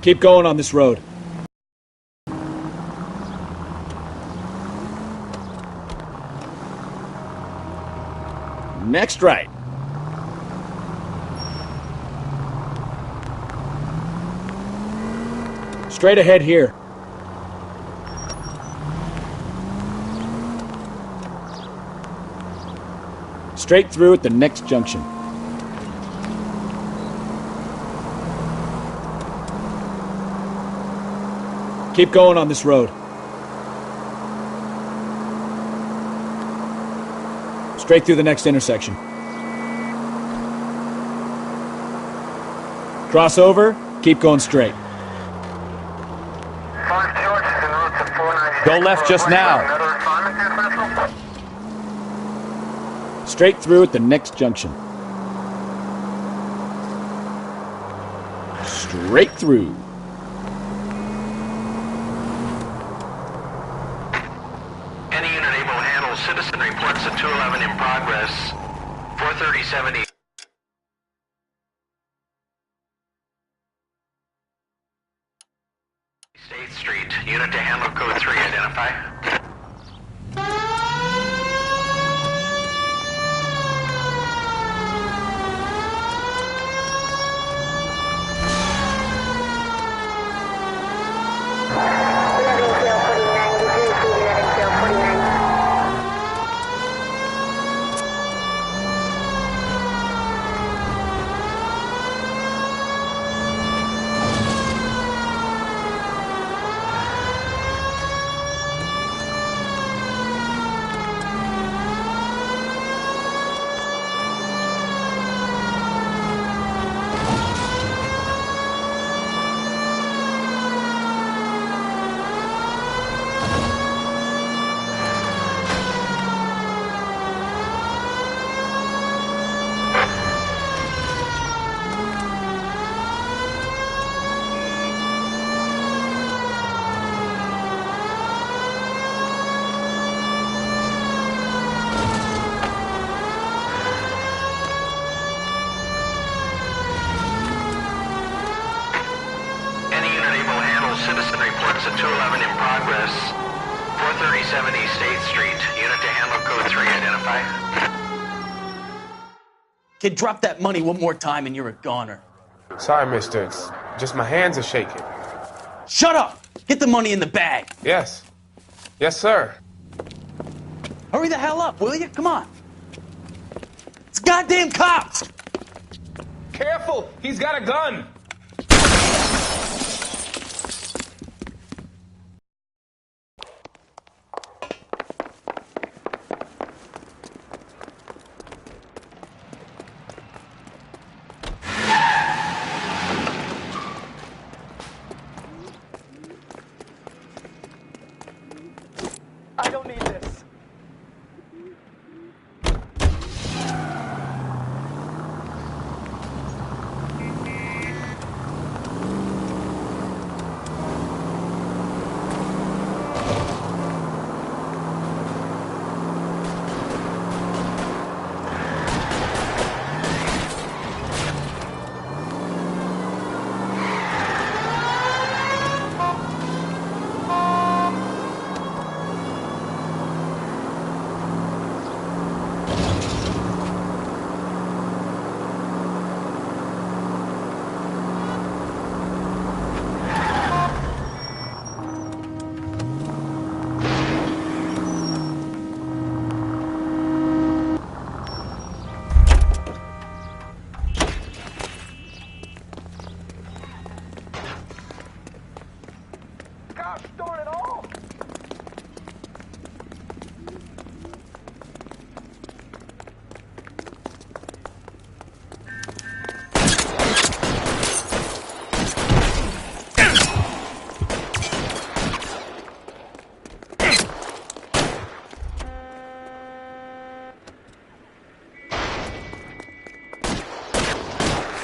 Keep going on this road. Next right. Straight ahead here. Straight through at the next junction. Keep going on this road. Straight through the next intersection. Cross over, keep going straight. Go left just now. Straight through at the next junction. Straight through. Any unit able to handle citizen reports at 211 in progress. 430-70. State Street. Unit to handle code 3. Identify. Citizen reports at 211 in progress. 430-70 State Street. Unit to handle code 3. Identify. Kid, drop that money one more time and you're a goner. Sorry, mister. It's just my hands are shaking. Shut up! Get the money in the bag. Yes. Yes, sir. Hurry the hell up, will you? Come on. It's goddamn cops! Careful! He's got a gun! I don't need this.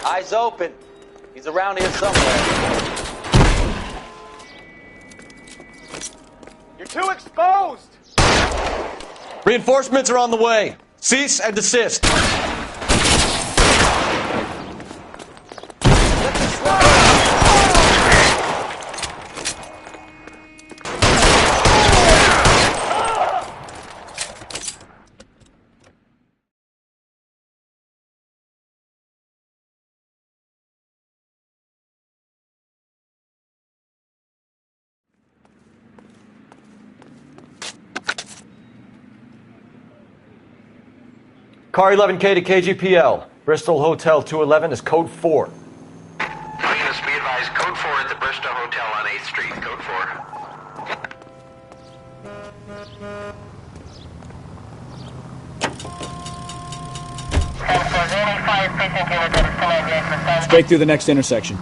Eyes open. He's around here somewhere. You're too exposed! Reinforcements are on the way. Cease and desist. Car 11K to KGPL. Bristol Hotel 211 is code 4. Units, be advised, code 4 at the Bristol Hotel on 8th Street, code 4. Straight through the next intersection.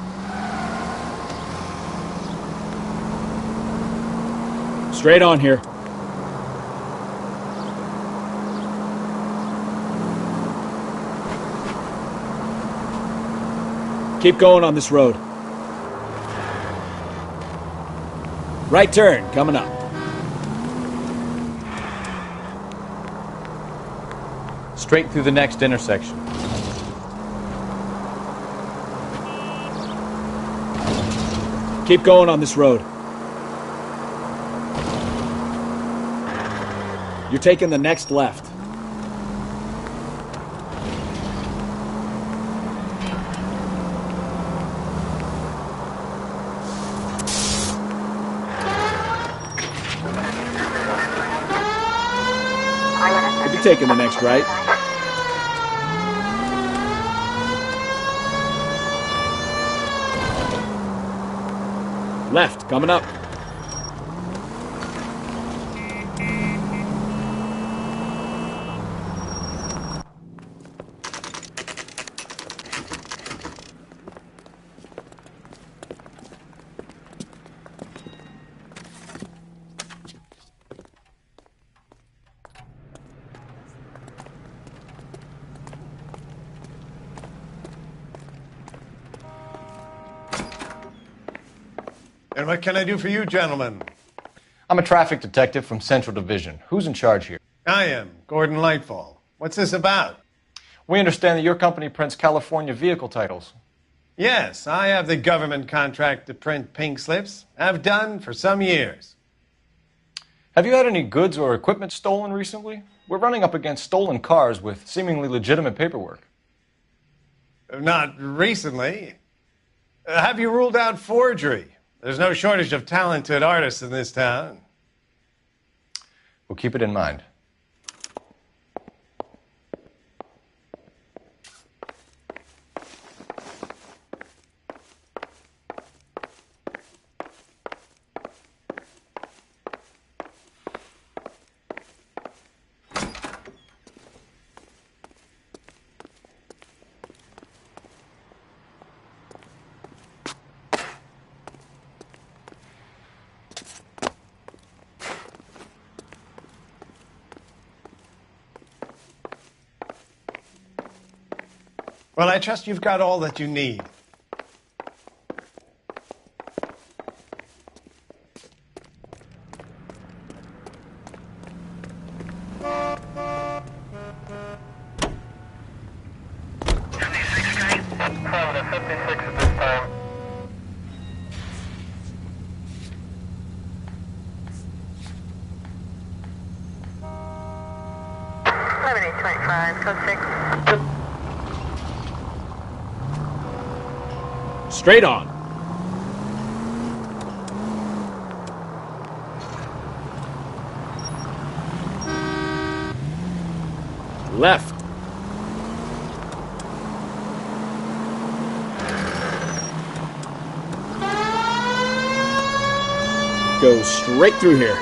Straight on here. Keep going on this road. Right turn, coming up. Straight through the next intersection. Keep going on this road. You're taking the next left. You'll be taking the next right. Left, coming up. And what can I do for you, gentlemen? I'm a traffic detective from Central Division. Who's in charge here? I am, Gordon Lightfall. What's this about? We understand that your company prints California vehicle titles. Yes, I have the government contract to print pink slips. I've done for some years. Have you had any goods or equipment stolen recently? We're running up against stolen cars with seemingly legitimate paperwork. Not recently. Have you ruled out forgery? There's no shortage of talented artists in this town. We'll keep it in mind. Well, I trust you've got all that you need. Straight on. Left. Go straight through here.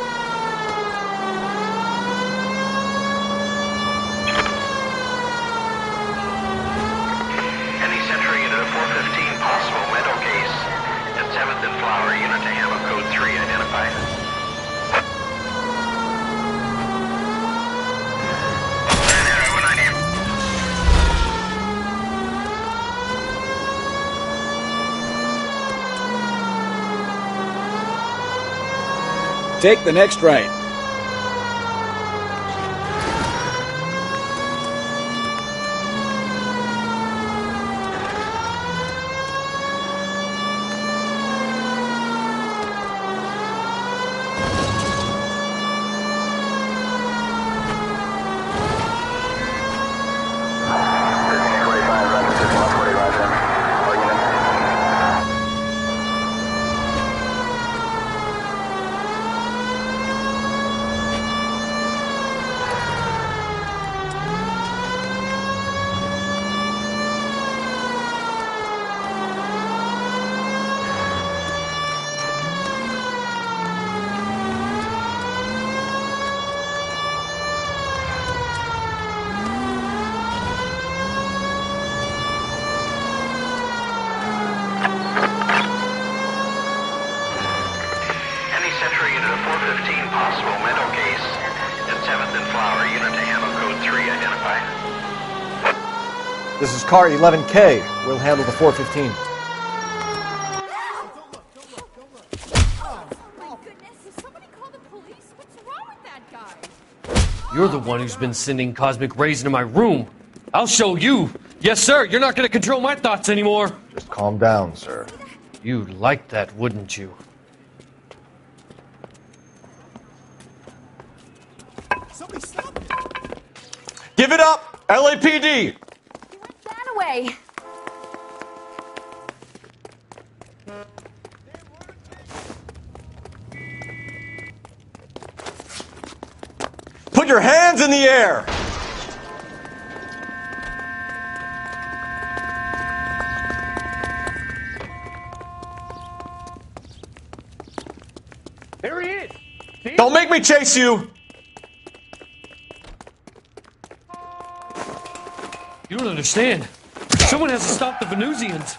Take the next right. This is car 11K. We'll handle the 415. You're the one who's been sending cosmic rays into my room. I'll show you. Yes, sir. You're not going to control my thoughts anymore. Just calm down, sir. You'd like that, wouldn't you? Give it up! LAPD! He went that way. Put your hands in the air! There he is. See? Don't make me chase you! You don't understand. Someone has to stop the Venusians.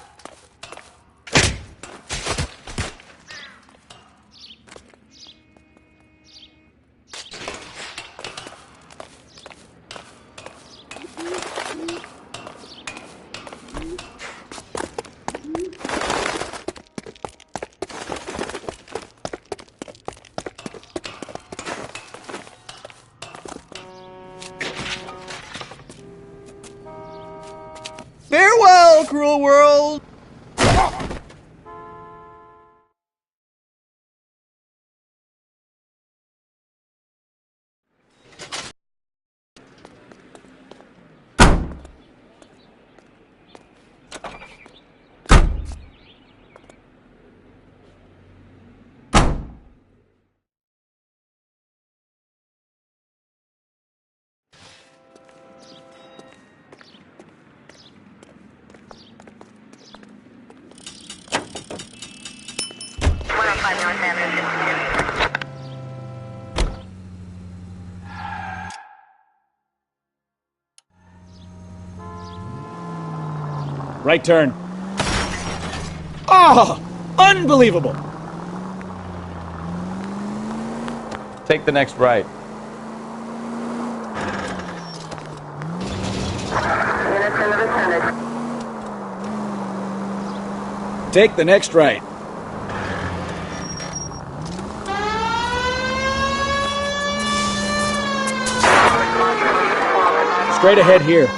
Farewell, cruel world! Right turn. Oh! Unbelievable! Take the next right. Take the next right. Straight ahead here.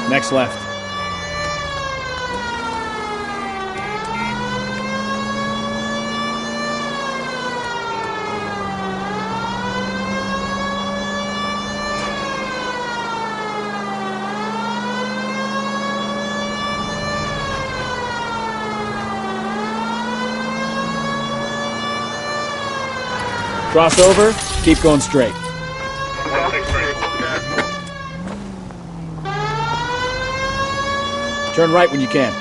Next left. Cross over, keep going straight. Turn right when you can.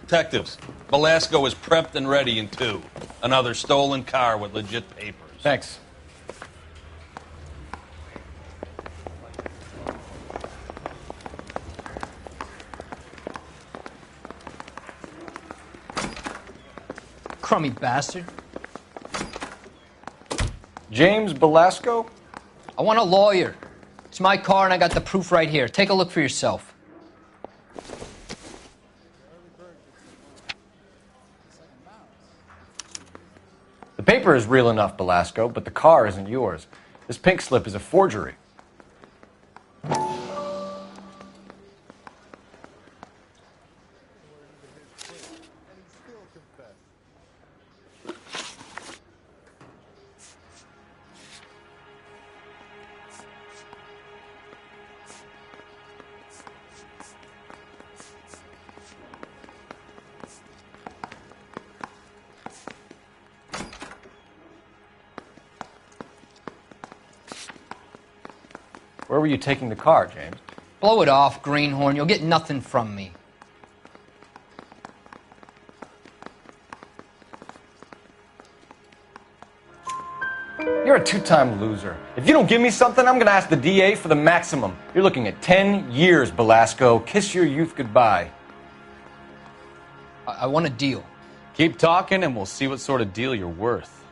Detectives, Velasco is prepped and ready in 2. Another stolen car with legit papers. Thanks. Crummy bastard. James Velasco? I want a lawyer. It's my car and I got the proof right here. Take a look for yourself. The paper is real enough, Velasco, but the car isn't yours. This pink slip is a forgery. Where were you taking the car, James? Blow it off, greenhorn. You'll get nothing from me. You're a two-time loser. If you don't give me something, I'm going to ask the DA for the maximum. You're looking at 10 years, Belasco. Kiss your youth goodbye. I want a deal. Keep talking and we'll see what sort of deal you're worth.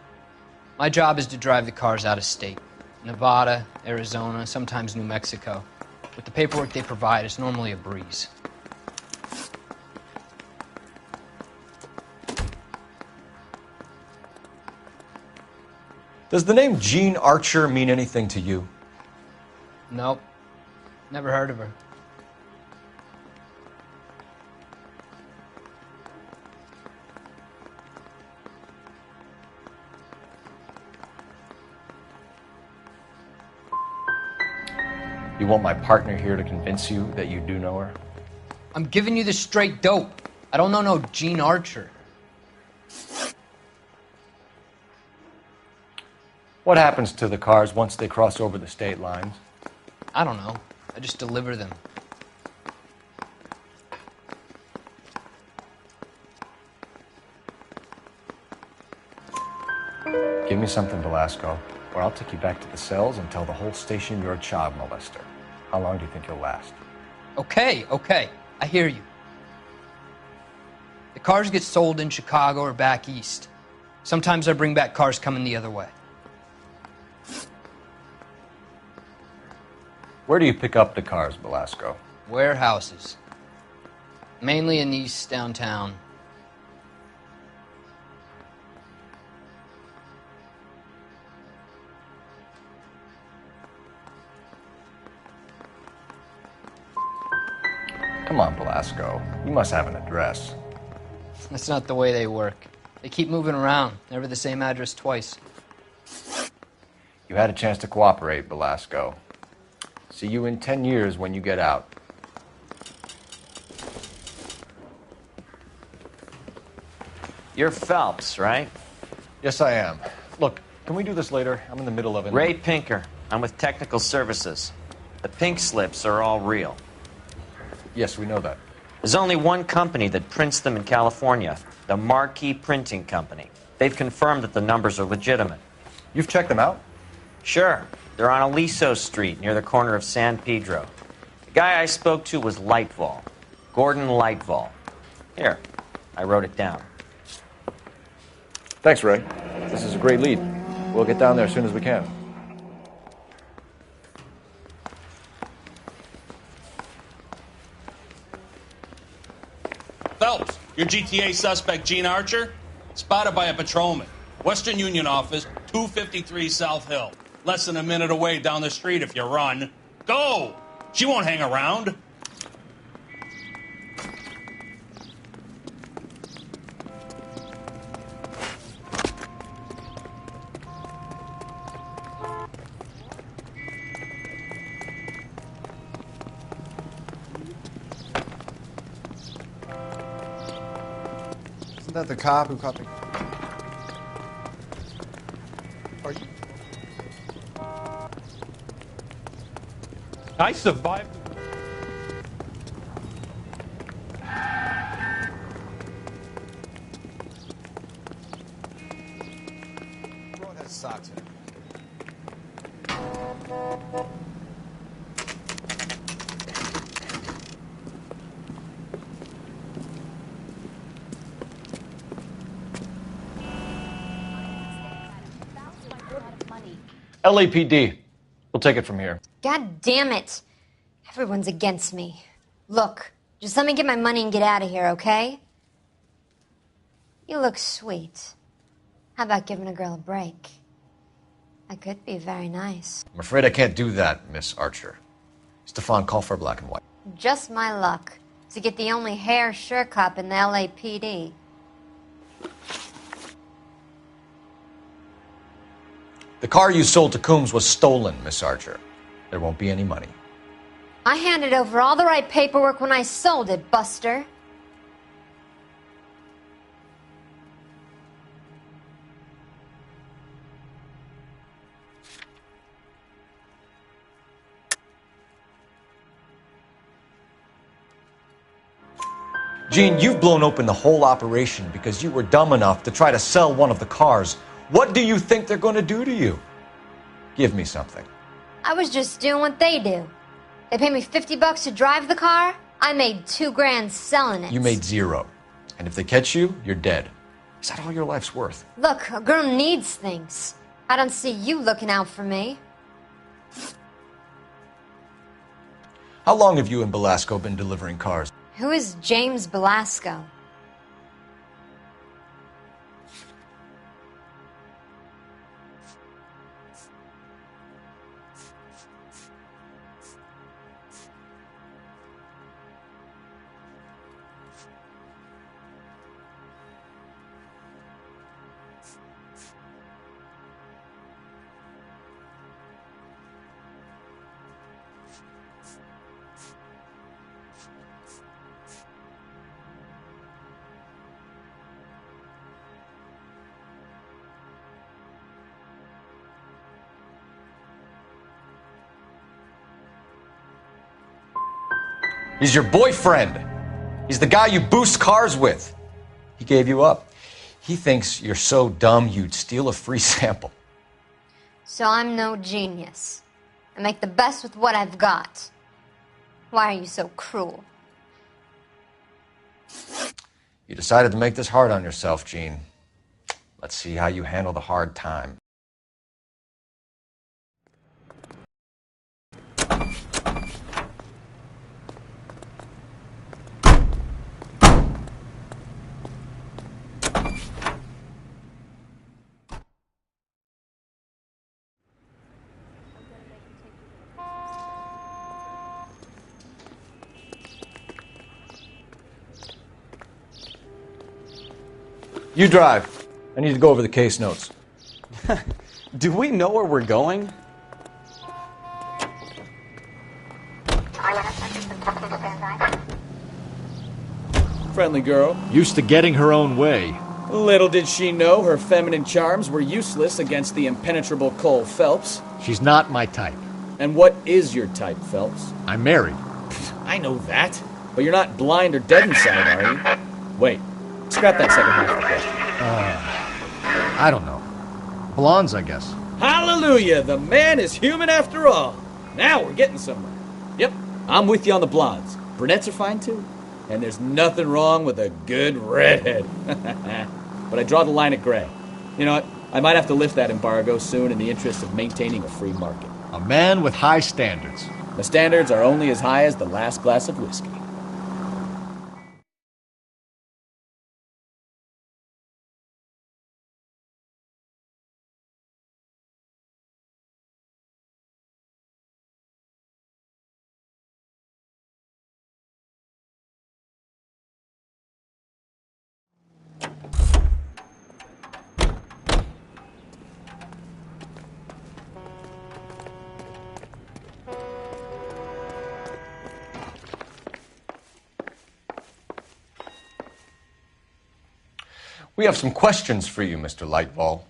My job is to drive the cars out of state. Nevada, Arizona, sometimes New Mexico. With the paperwork they provide, it's normally a breeze. Does the name Jean Archer mean anything to you? Nope. Never heard of her. You want my partner here to convince you that you do know her? I'm giving you the straight dope. I don't know no Jean Archer. What happens to the cars once they cross over the state lines? I don't know. I just deliver them. Give me something, Belasco, or I'll take you back to the cells and tell the whole station you're a child molester. How long do you think you'll last? Okay. I hear you. The cars get sold in Chicago or back east. Sometimes I bring back cars coming the other way. Where do you pick up the cars, Belasco? Warehouses. Mainly in East downtown. Come on, Belasco. You must have an address. That's not the way they work. They keep moving around, never the same address twice. You had a chance to cooperate, Belasco. See you in 10 years when you get out. You're Phelps, right? Yes, I am. Look, can we do this later? I'm in the middle of it. Ray Pinker. I'm with Technical Services. The pink slips are all real. Yes, we know that. There's only one company that prints them in California, the Marquee Printing Company. They've confirmed that the numbers are legitimate. You've checked them out? Sure. They're on Aliso Street, near the corner of San Pedro. The guy I spoke to was Lightval. Gordon Lightval. Here, I wrote it down. Thanks, Ray. This is a great lead. We'll get down there as soon as we can. Phelps, your GTA suspect, Gene Archer, spotted by a patrolman. Western Union office, 253 South Hill. Less than a minute away down the street if you run. Go! She won't hang around. Isn't that the cop who caught the... Are you... I survived. Road has socks in it. LAPD. We'll take it from here. God damn it. Everyone's against me. Look, just let me get my money and get out of here, okay? You look sweet. How about giving a girl a break? I could be very nice. I'm afraid I can't do that, Miss Archer. Stefan, call for black and white. Just my luck to get the only hair sure cop in the LAPD. The car you sold to Coombs was stolen, Miss Archer. There won't be any money. I handed over all the right paperwork when I sold it, Buster. Gene, you've blown open the whole operation because you were dumb enough to try to sell one of the cars. What do you think they're going to do to you? Give me something. I was just doing what they do. They pay me $50 to drive the car. I made $2,000 selling it. You made 0. And if they catch you, you're dead. Is that all your life's worth? Look, a girl needs things. I don't see you looking out for me. How long have you and Belasco been delivering cars? Who is James Belasco? He's your boyfriend. He's the guy you boost cars with. He gave you up. He thinks you're so dumb you'd steal a free sample. So I'm no genius. I make the best with what I've got. Why are you so cruel? You decided to make this hard on yourself, Gene. Let's see how you handle the hard time. You drive. I need to go over the case notes. Do we know where we're going? Friendly girl. Used to getting her own way. Little did she know her feminine charms were useless against the impenetrable Cole Phelps. She's not my type. And what is your type, Phelps? I'm married. I know that. But you're not blind or dead inside, are you? Wait. Scrap that second half of the question. I don't know. Blondes, I guess. Hallelujah! The man is human after all. Now we're getting somewhere. Yep, I'm with you on the blondes. Brunettes are fine too. And there's nothing wrong with a good redhead. But I draw the line at gray. You know what? I might have to lift that embargo soon in the interest of maintaining a free market. A man with high standards. The standards are only as high as the last glass of whiskey. We have some questions for you, Mr. Lightball.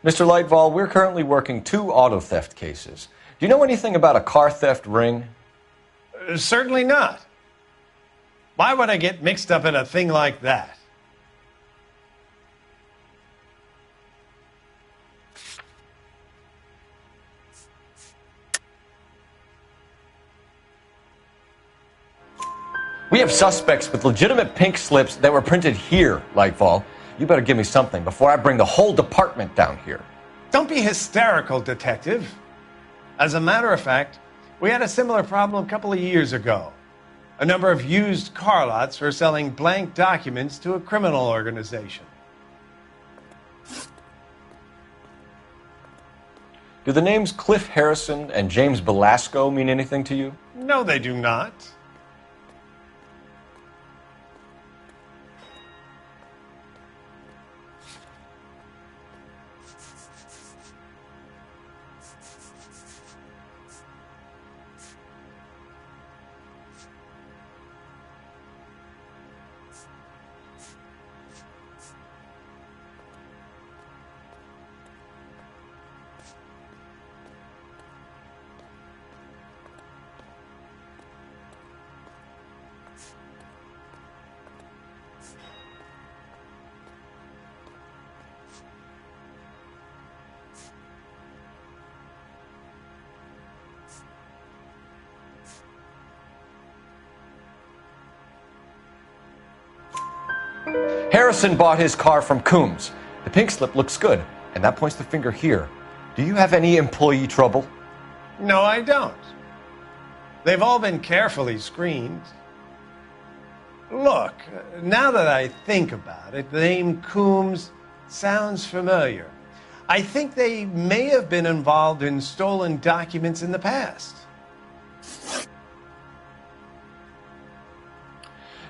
Mr. Lightball, we're currently working 2 auto theft cases. Do you know anything about a car theft ring? Certainly not. Why would I get mixed up in a thing like that? We have suspects with legitimate pink slips that were printed here, Lightball. You better give me something before I bring the whole department down here. Don't be hysterical, Detective. As a matter of fact, we had a similar problem a couple of years ago. A number of used car lots were selling blank documents to a criminal organization. Do the names Cliff Harrison and James Belasco mean anything to you? No, they do not. Harrison bought his car from Coombs. The pink slip looks good, and that points the finger here. Do you have any employee trouble? No, I don't. They've all been carefully screened. Look, now that I think about it, the name Coombs sounds familiar. I think they may have been involved in stolen documents in the past.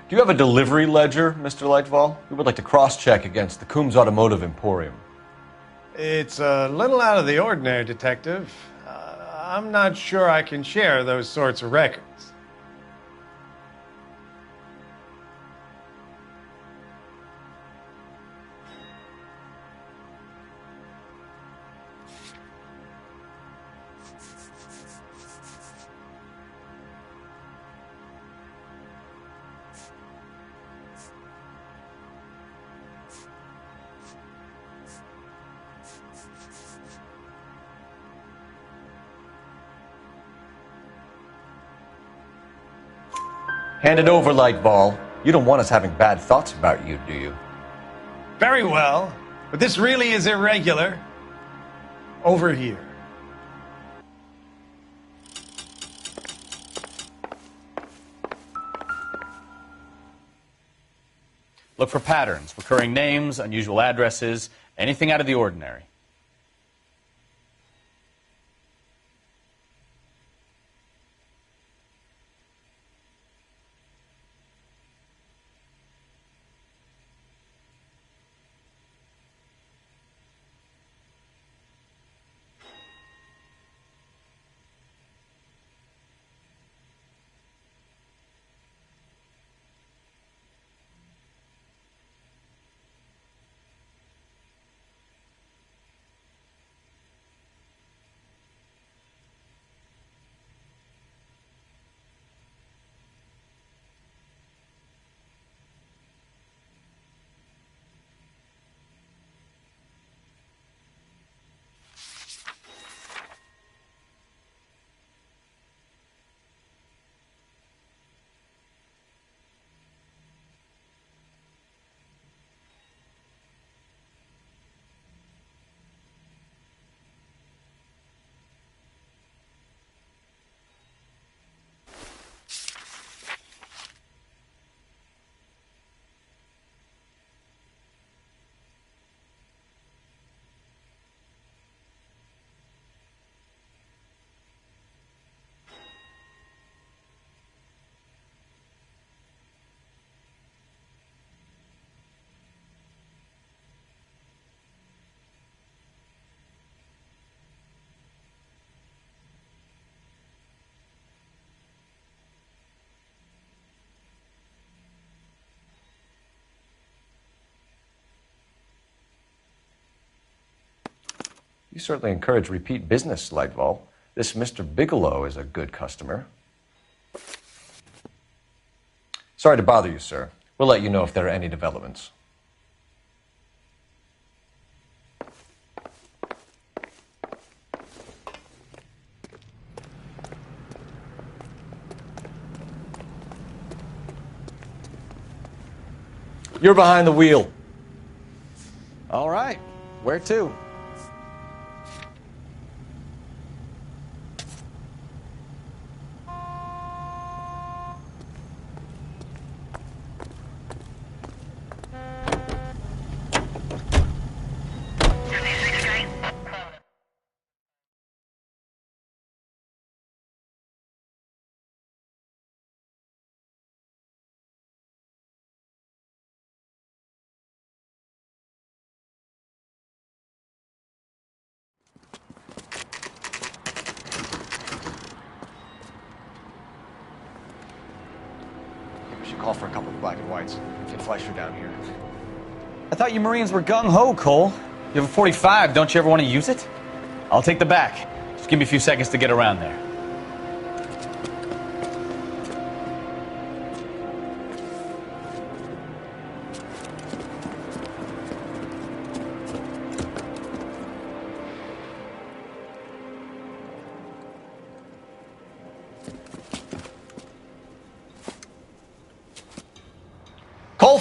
Do you have a delivery ledger, Mr. Lightval? We would like to cross-check against the Coombs Automotive Emporium. It's a little out of the ordinary, Detective. I'm not sure I can share those sorts of records. Hand it over, Lightball. You don't want us having bad thoughts about you, do you? Very well, but this really is irregular. Over here. Look for patterns, recurring names, unusual addresses, anything out of the ordinary. You certainly encourage repeat business, Lightval. This Mr. Bigelow is a good customer. Sorry to bother you, sir. We'll let you know if there are any developments. You're behind the wheel. All right. Where to? Call for a couple of black and whites. Get Fleischer down here. I thought you Marines were gung-ho, Cole. You have a 45. Don't you ever want to use it? I'll take the back. Just give me a few seconds to get around there.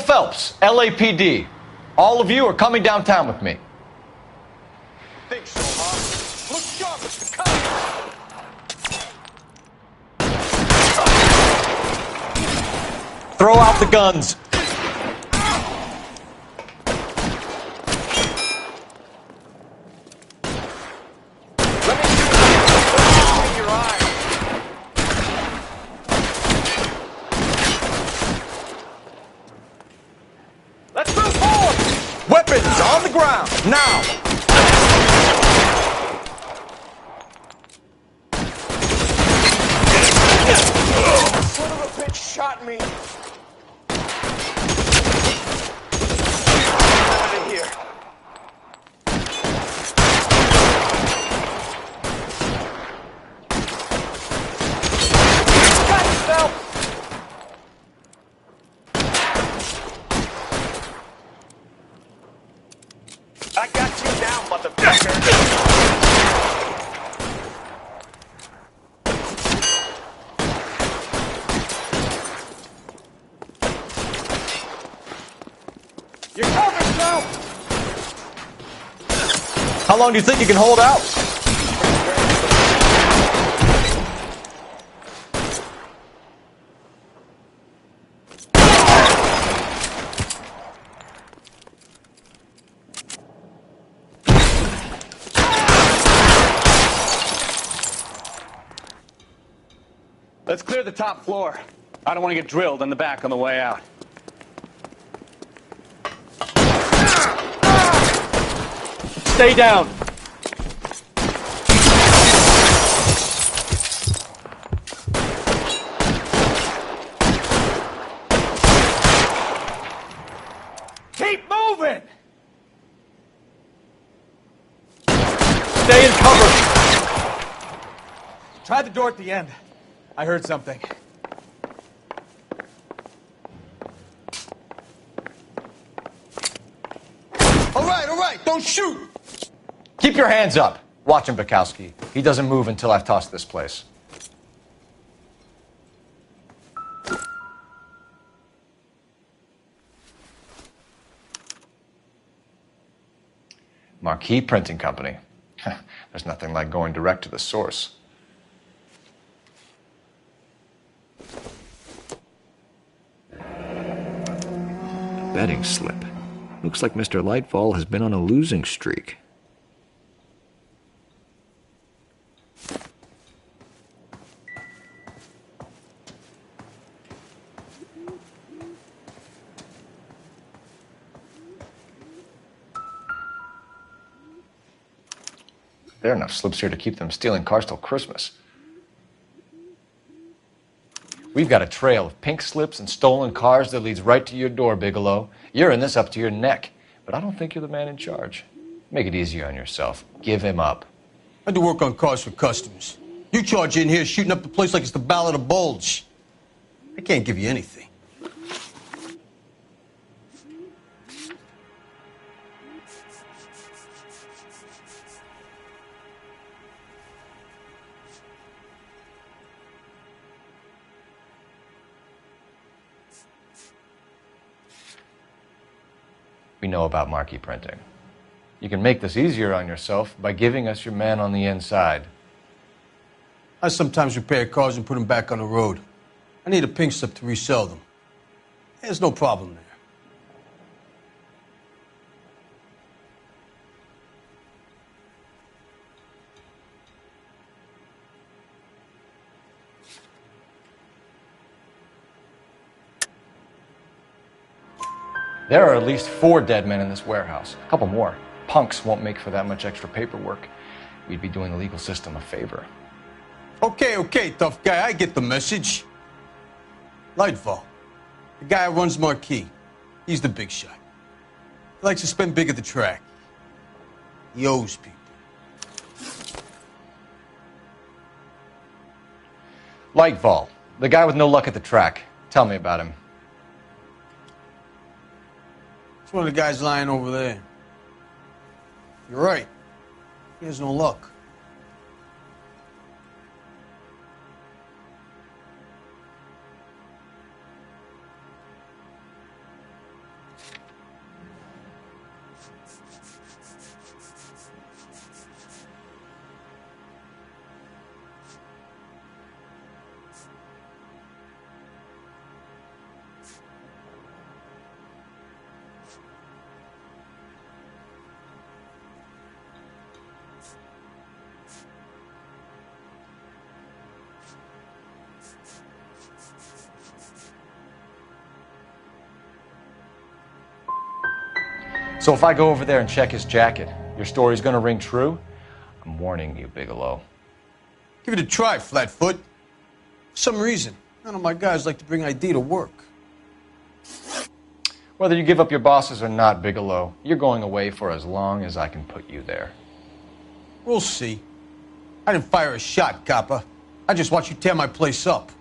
Phelps, LAPD. All of you are coming downtown with me. Think so, huh? Look sharp, Mr. Cobb. Throw out the guns. Let's move forward! Weapons on the ground, now! Son of a bitch shot me. Out of here. Got yourself. I got you now, motherfucker. You're covered, now. How long do you think you can hold out? Let's clear the top floor. I don't want to get drilled in the back on the way out. Stay down. Keep moving. Stay in cover. Try the door at the end. I heard something. All right, don't shoot! Keep your hands up. Watch him, Bukowski. He doesn't move until I've tossed this place. Marquee Printing Company. There's nothing like going direct to the source. Betting slip. Looks like Mr. Lightfall has been on a losing streak. There are enough slips here to keep them stealing cars till Christmas. We've got a trail of pink slips and stolen cars that leads right to your door, Bigelow. You're in this up to your neck, but I don't think you're the man in charge. Make it easier on yourself. Give him up. I do work on cars for customers. You charge in here shooting up the place like it's the Ballad of Bulge. I can't give you anything. We know about marquee printing. You can make this easier on yourself by giving us your man on the inside. I sometimes repair cars and put them back on the road. I need a pink slip to resell them. There's no problem there. There are at least 4 dead men in this warehouse. A couple more. Punks won't make for that much extra paperwork. We'd be doing the legal system a favor. Okay, tough guy. I get the message. Lightfall, the guy who runs Marquee. He's the big shot. He likes to spend big at the track. He owes people. Lightfall, the guy with no luck at the track. Tell me about him. It's one of the guys lying over there. You're right. He has no luck. So if I go over there and check his jacket, your story's gonna ring true? I'm warning you, Bigelow. Give it a try, Flatfoot. For some reason, none of my guys like to bring ID to work. Whether you give up your bosses or not, Bigelow, you're going away for as long as I can put you there. We'll see. I didn't fire a shot, copper. I just watched you tear my place up.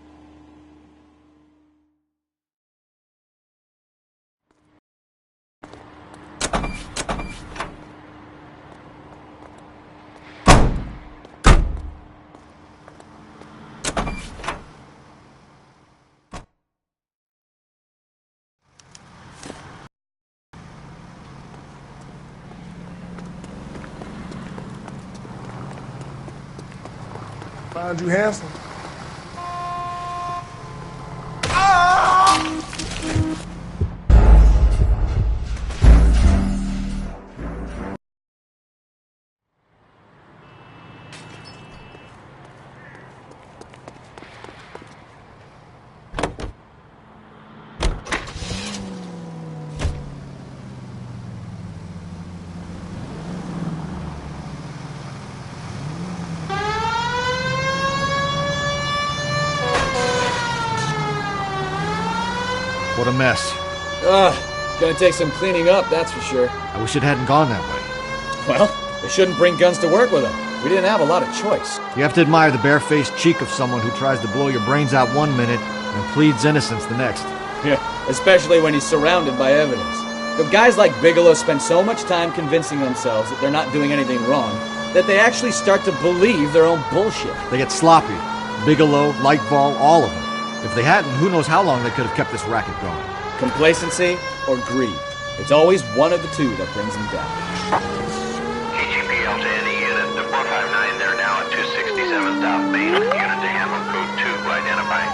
Found you handsome. What a mess. Gonna take some cleaning up, that's for sure. I wish it hadn't gone that way. Well, they shouldn't bring guns to work with them. We didn't have a lot of choice. You have to admire the barefaced cheek of someone who tries to blow your brains out one minute and pleads innocence the next. Yeah, especially when he's surrounded by evidence. But guys like Bigelow spend so much time convincing themselves that they're not doing anything wrong that they actually start to believe their own bullshit. They get sloppy. Bigelow, Lightfall, all of them. If they hadn't, who knows how long they could have kept this racket going. Complacency or greed. It's always one of the two that brings them down. KGPL to any unit. The 459, they're now at 267 South Main. Unit to handle code 2, identify.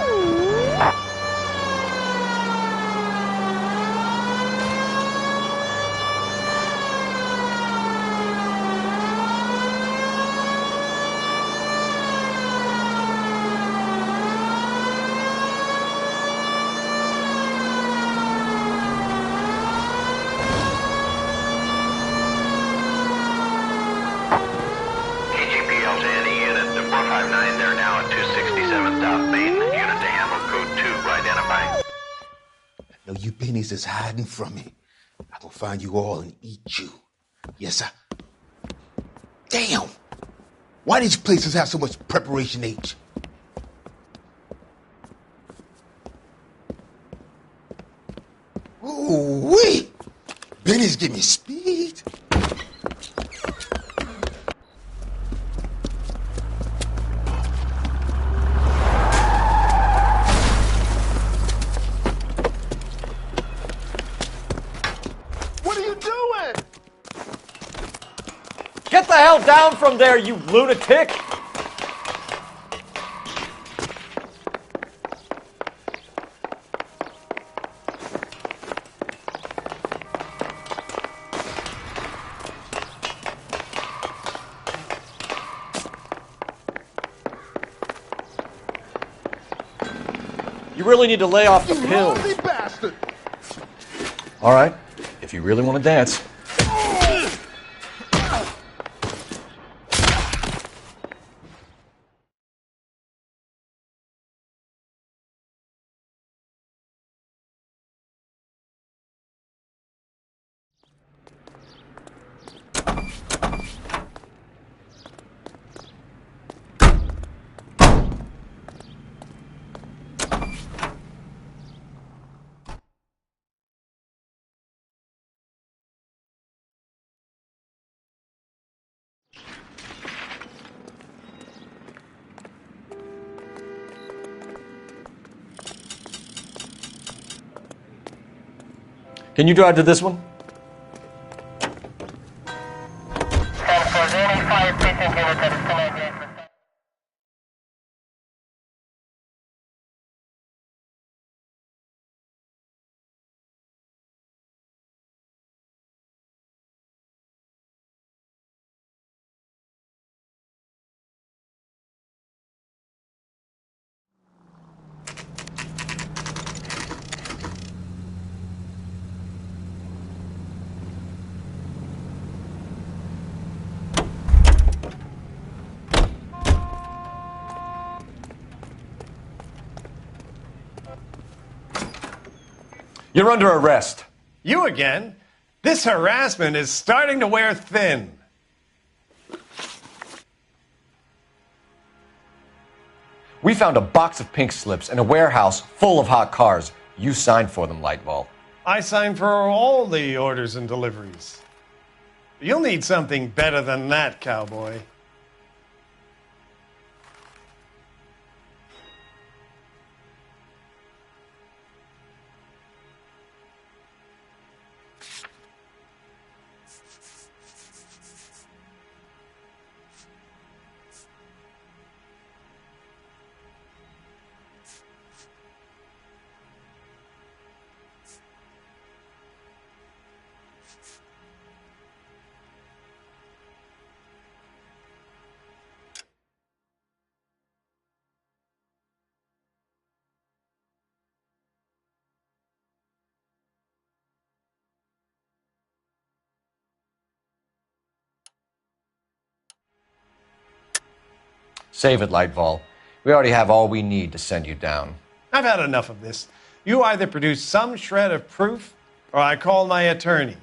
Now you pennies is hiding from me. I gonna find you all and eat you. Yes, sir. Damn! Why these places have so much preparation H? Ooh wee! Pennies give me speed. Get the hell down from there, you lunatic! You really need to lay off the pills. Bastard! All right, if you really want to dance. Can you drive to this one? You're under arrest. You again? This harassment is starting to wear thin. We found a box of pink slips in a warehouse full of hot cars. You signed for them, Lightball. I signed for all the orders and deliveries. You'll need something better than that, cowboy. Save it, Lightball. We already have all we need to send you down. I've had enough of this. You either produce some shred of proof, or I call my attorney.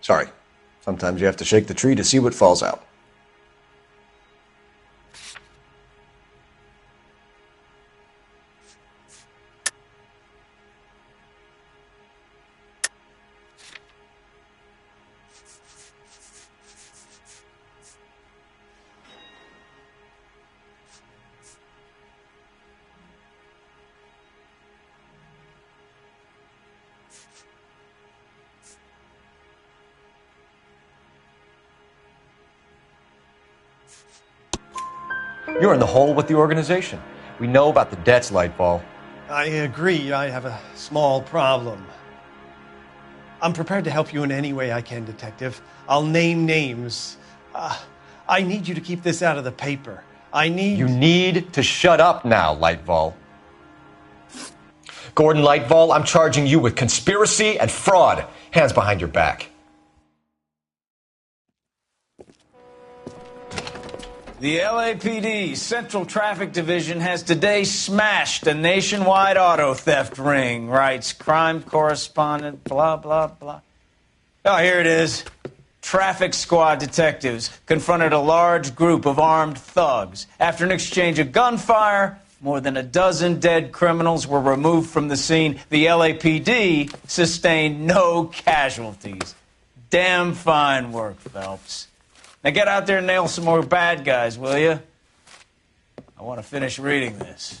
Sorry. Sometimes you have to shake the tree to see what falls out. You're in the hole with the organization. We know about the debts, Lightball. I agree. I have a small problem. I'm prepared to help you in any way I can, Detective. I'll name names. I need you to keep this out of the paper. You need to shut up now, Lightball. Gordon Lightball, I'm charging you with conspiracy and fraud. Hands behind your back. The LAPD Central Traffic Division has today smashed a nationwide auto theft ring, writes crime correspondent, blah, blah, blah. Oh, here it is. Traffic squad detectives confronted a large group of armed thugs. After an exchange of gunfire, more than a dozen dead criminals were removed from the scene. The LAPD sustained no casualties. Damn fine work, Phelps. Now get out there and nail some more bad guys, will you? I want to finish reading this.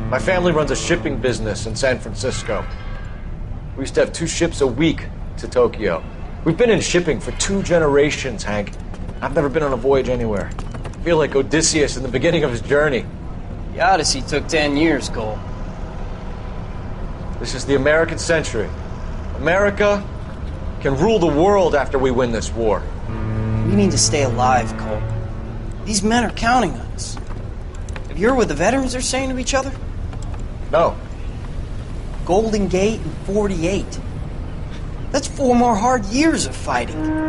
My family runs a shipping business in San Francisco. We used to have 2 ships a week to Tokyo. We've been in shipping for 2 generations, Hank. I've never been on a voyage anywhere. I feel like Odysseus in the beginning of his journey. The Odyssey took 10 years, Cole. This is the American century. America can rule the world after we win this war. We need to stay alive, Cole. These men are counting on us. Have you heard what the veterans are saying to each other? No. Golden Gate and 48. That's 4 more hard years of fighting.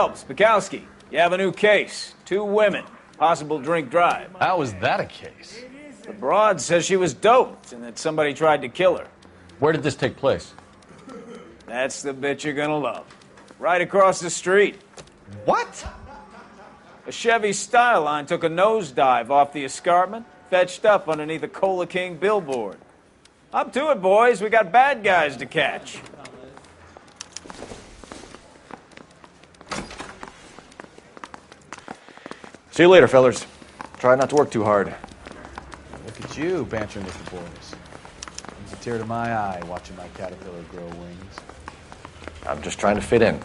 Phelps, Bukowski, you have a new case. 2 women, possible drink drive. How is that a case? The broad says she was doped and that somebody tried to kill her. Where did this take place? That's the bit you're gonna love. Right across the street. What? A Chevy Styline took a nosedive off the escarpment, fetched up underneath a Cola King billboard. Up to it, boys. We got bad guys to catch. See you later, fellers. Try not to work too hard. Look at you, bantering with the boys. Brings a tear to my eye watching my caterpillar grow wings. I'm just trying to fit in.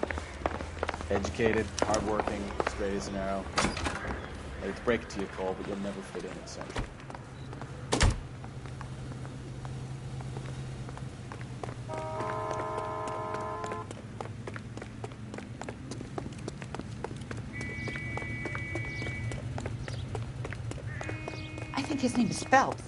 Educated, hardworking, straight as an arrow. I hate to break it to you, Cole, but you'll never fit in at Central. I think his name is Phelps.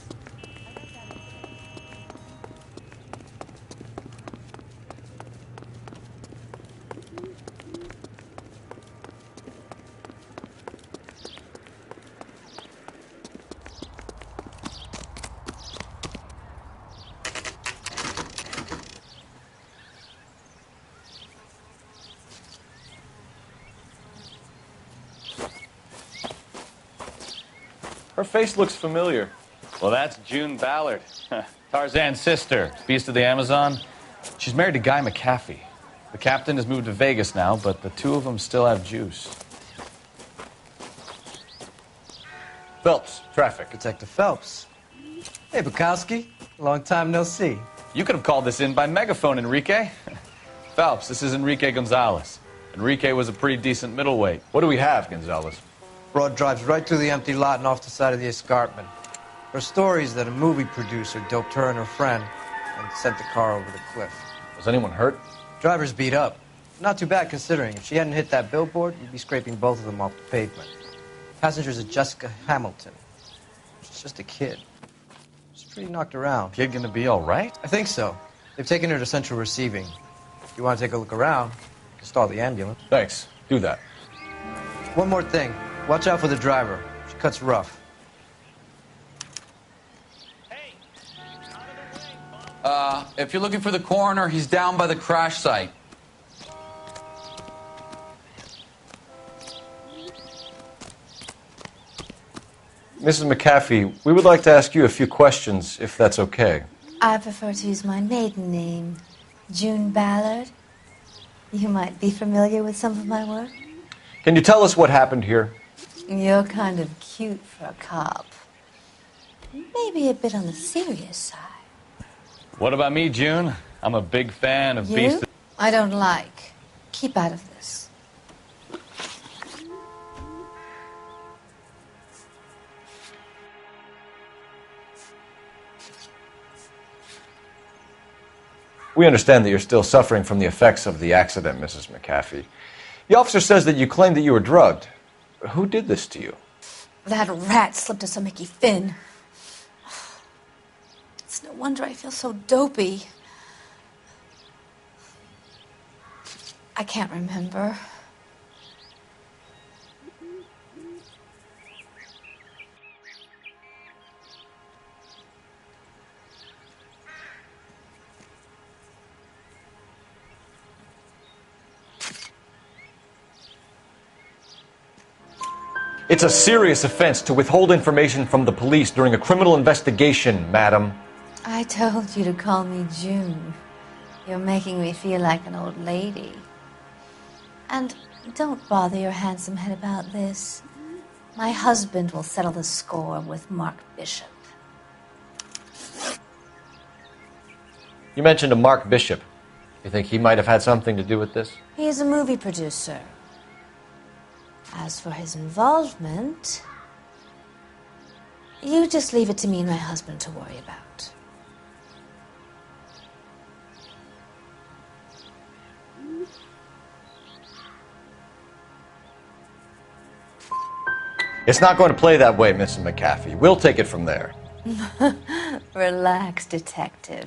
Her face looks familiar. Well, that's June Ballard, Tarzan's sister, beast of the Amazon. She's married to Guy McAfee. The captain has moved to Vegas now, but the 2 of them still have juice. Phelps, traffic. Detective Phelps. Hey, Bukowski. Long time no see. You could have called this in by megaphone, Enrique. Phelps, this is Enrique Gonzalez. Enrique was a pretty decent middleweight. What do we have, Gonzalez? Broad drives right through the empty lot and off the side of the escarpment. Her stories that a movie producer doped her and her friend and sent the car over the cliff. Was anyone hurt? Driver's beat up. Not too bad considering. If she hadn't hit that billboard, we'd be scraping both of them off the pavement. Passenger's a Jessica Hamilton. She's just a kid. She's pretty knocked around. Kid gonna be all right? I think so. They've taken her to Central Receiving. If you want to take a look around, just stall the ambulance. Thanks. Do that. One more thing. Watch out for the driver. She cuts rough. If you're looking for the coroner, he's down by the crash site. Mrs. McAfee, we would like to ask you a few questions, if that's okay. I prefer to use my maiden name, June Ballard. You might be familiar with some of my work. Can you tell us what happened here? You're kind of cute for a cop. Maybe a bit on the serious side. What about me, June? I'm a big fan of You? Beast. I don't like. Keep out of this. We understand that you're still suffering from the effects of the accident, Mrs. McAfee. The officer says that you claimed that you were drugged. Who did this to you? That rat slipped us a Mickey Finn. It's no wonder I feel so dopey. I can't remember. It's a serious offense to withhold information from the police during a criminal investigation, madam. I told you to call me June. You're making me feel like an old lady. And don't bother your handsome head about this. My husband will settle the score with Mark Bishop. You mentioned a Mark Bishop. You think he might have had something to do with this? He's a movie producer. As for his involvement, you just leave it to me and my husband to worry about. It's not going to play that way, Mrs. McAfee. We'll take it from there. Relax, detective.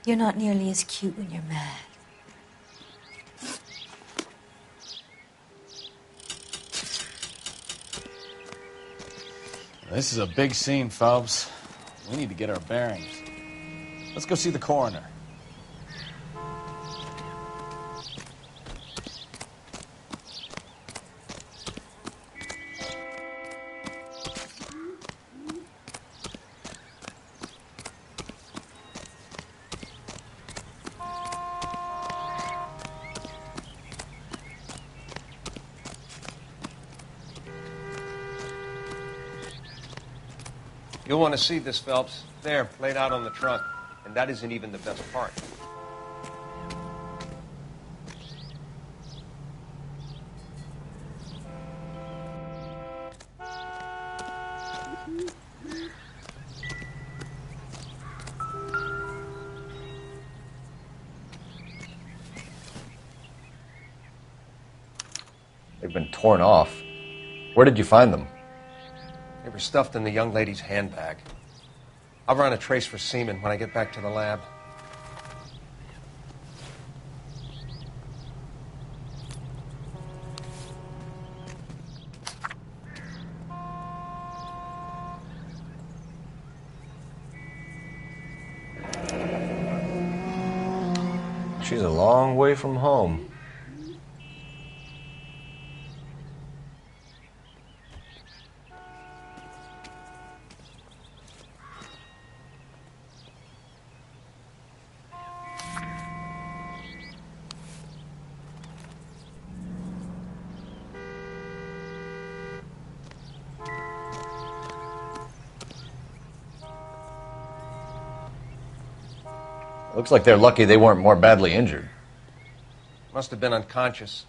You're not nearly as cute when you're mad. This is a big scene, Phelps. We need to get our bearings. Let's go see the coroner. You'll want to see this, Phelps. There, laid out on the trunk. And that isn't even the best part. They've been torn off. Where did you find them? They were stuffed in the young lady's handbag. I'll run a trace for semen when I get back to the lab. She's a long way from home. Looks like they're lucky they weren't more badly injured. Must have been unconscious.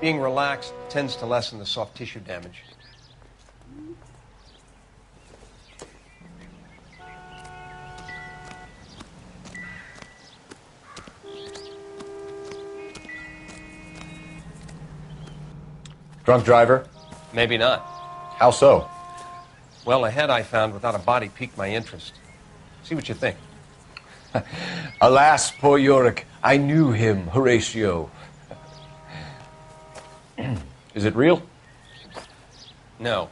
Being relaxed tends to lessen the soft tissue damage. Drunk driver? Maybe not. How so? Well, a head I found without a body piqued my interest. See what you think. Alas, poor Yorick, I knew him, Horatio. Is it real? No.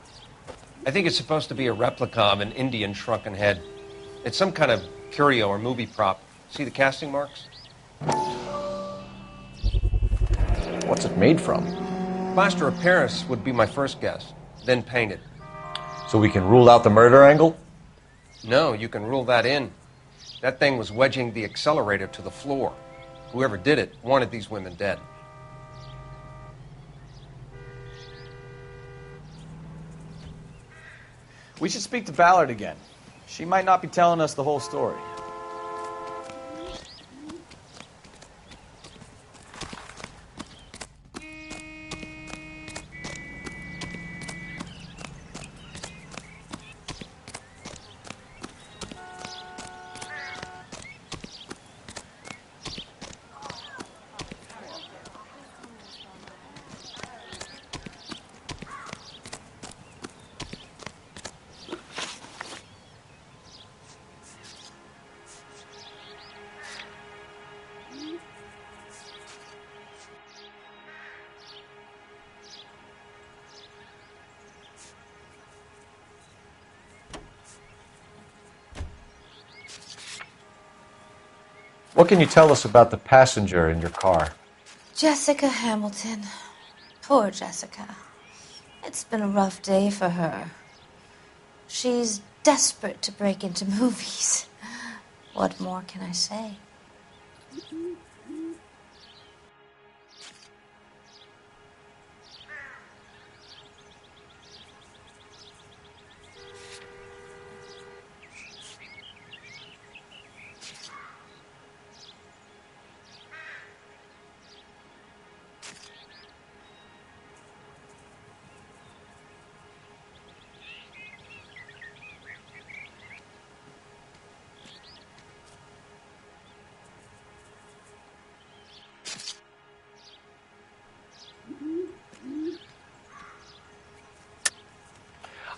I think it's supposed to be a replica of an Indian shrunken head. It's some kind of curio or movie prop. See the casting marks? What's it made from? Plaster of Paris would be my first guess, then painted. So we can rule out the murder angle? No, you can rule that in. That thing was wedging the accelerator to the floor. Whoever did it wanted these women dead. We should speak to Ballard again. She might not be telling us the whole story. What can you tell us about the passenger in your car? Jessica Hamilton. Poor Jessica. It's been a rough day for her. She's desperate to break into movies. What more can I say?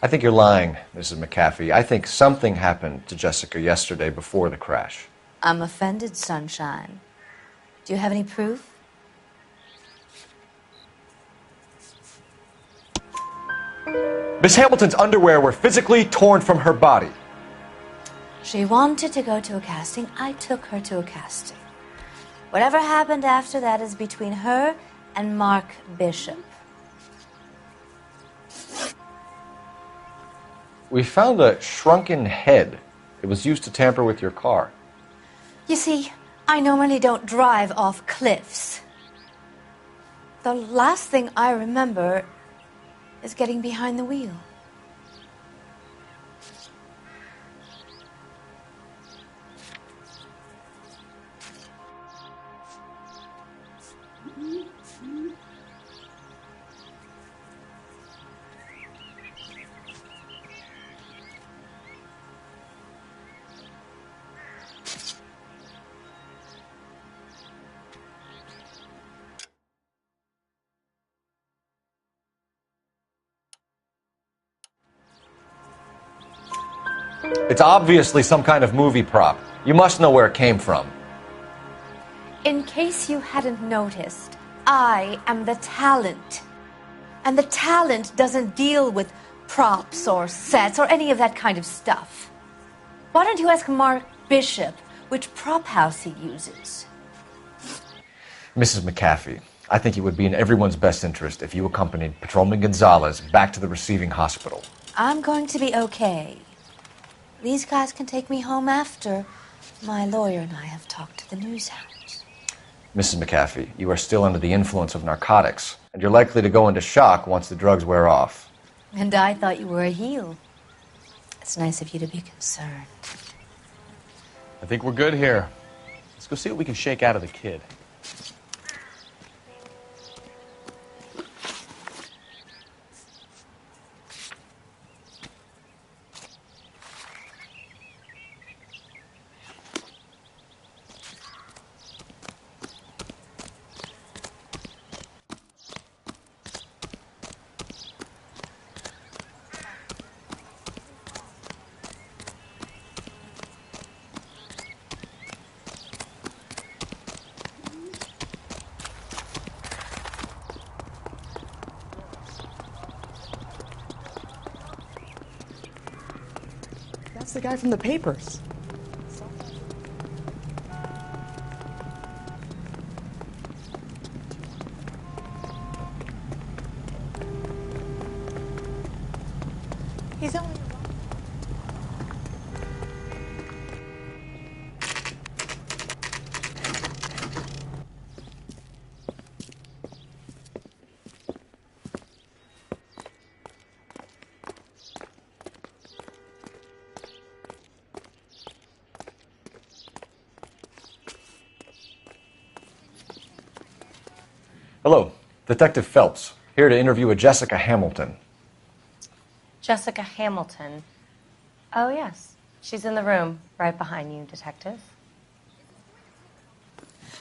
I think you're lying, Mrs. McAfee. I think something happened to Jessica yesterday before the crash. I'm offended, Sunshine. Do you have any proof? Miss Hamilton's underwear were physically torn from her body. She wanted to go to a casting. I took her to a casting. Whatever happened after that is between her and Mark Bishop. We found a shrunken head. It was used to tamper with your car. You see, I normally don't drive off cliffs. The last thing I remember is getting behind the wheel. It's obviously some kind of movie prop. You must know where it came from. In case you hadn't noticed, I am the talent. And the talent doesn't deal with props or sets or any of that kind of stuff. Why don't you ask Mark Bishop which prop house he uses? Mrs. McAfee, I think it would be in everyone's best interest if you accompanied Patrolman Gonzalez back to the receiving hospital. I'm going to be okay. These guys can take me home after my lawyer and I have talked to the news hounds. Mrs. McAfee, you are still under the influence of narcotics, and you're likely to go into shock once the drugs wear off. And I thought you were a heel. It's nice of you to be concerned. I think we're good here. Let's go see what we can shake out of the kid. That's the guy from the papers. He's only... Hello, Detective Phelps, here to interview a Jessica Hamilton. Jessica Hamilton. Oh, yes. She's in the room, right behind you, Detective.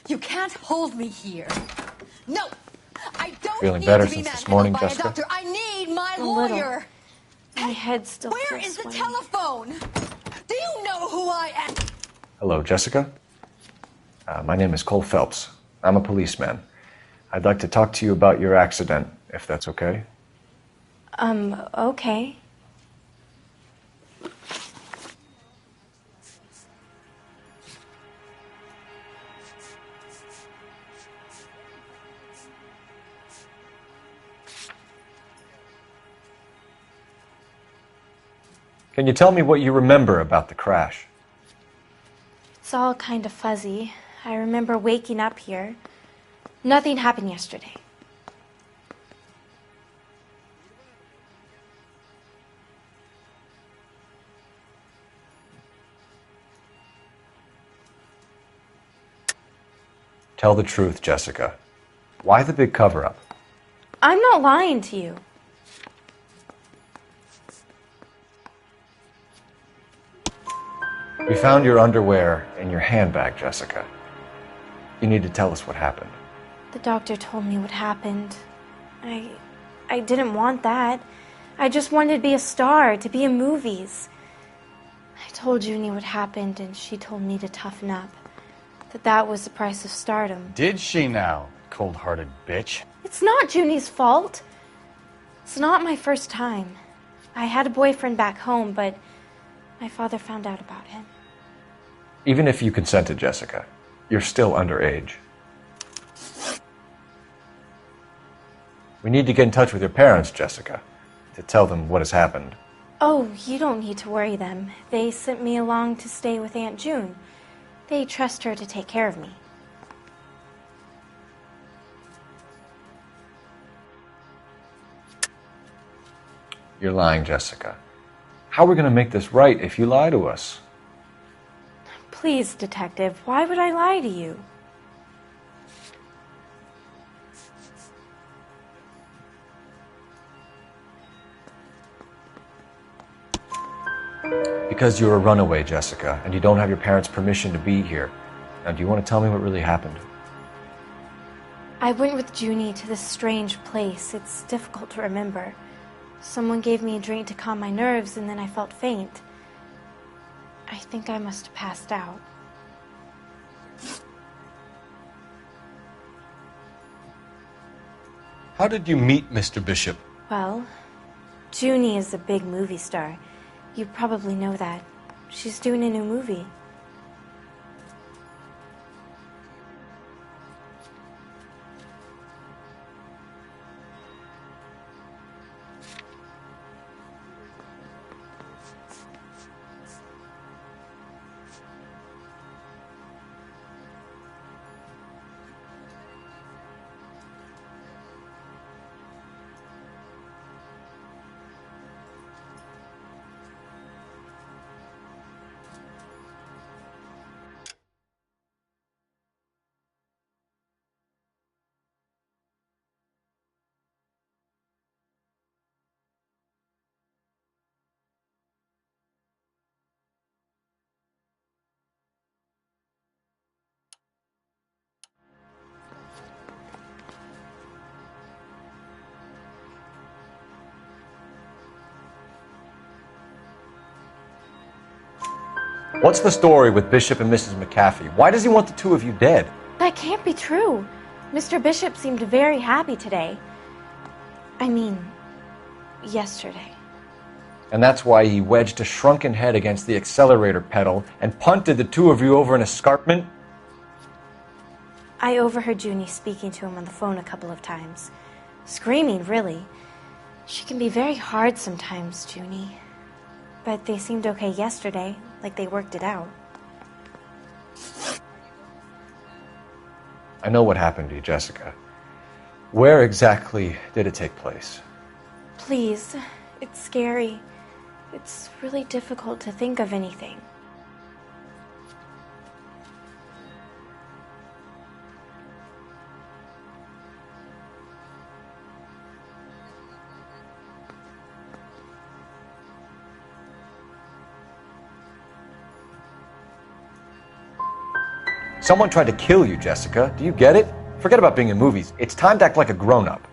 You can't hold me here. No, I don't Feeling need better to be since this morning, manhandled by Jessica? a doctor. I need my A little. lawyer. My head's still Where feels is the sweaty. telephone? Do you know who I am? Hello, Jessica. My name is Cole Phelps. I'm a policeman. I'd like to talk to you about your accident, if that's okay. Okay. Can you tell me what you remember about the crash? It's all kind of fuzzy. I remember waking up here. Nothing happened yesterday. Tell the truth, Jessica. Why the big cover-up? I'm not lying to you. We found your underwear in your handbag, Jessica. You need to tell us what happened. The doctor told me what happened. I didn't want that. I just wanted to be a star, to be in movies. I told Junie what happened, and she told me to toughen up. That was the price of stardom. Did she now, cold-hearted bitch? It's not Junie's fault. It's not my first time. I had a boyfriend back home, but my father found out about him. Even if you consented, Jessica, you're still underage. We need to get in touch with your parents, Jessica, to tell them what has happened. Oh, you don't need to worry them. They sent me along to stay with Aunt June. They trust her to take care of me. You're lying, Jessica. How are we going to make this right if you lie to us? Please, Detective, why would I lie to you? Because you're a runaway, Jessica, and you don't have your parents' permission to be here. Now, do you want to tell me what really happened? I went with Junie to this strange place. It's difficult to remember. Someone gave me a drink to calm my nerves, and then I felt faint. I think I must have passed out. How did you meet Mr. Bishop? Well, Junie is a big movie star. You probably know that. She's doing a new movie. What's the story with Bishop and Mrs. McAfee? Why does he want the two of you dead? That can't be true. Mr. Bishop seemed very happy today. I mean, yesterday. And that's why he wedged a shrunken head against the accelerator pedal and punted the two of you over an escarpment? I overheard Junie speaking to him on the phone a couple of times. Screaming, really. She can be very hard sometimes, Junie. But they seemed okay yesterday, like they worked it out. I know what happened to you, Jessica. Where exactly did it take place? Please, it's scary. It's really difficult to think of anything. Someone tried to kill you, Jessica. Do you get it? Forget about being in movies. It's time to act like a grown-up.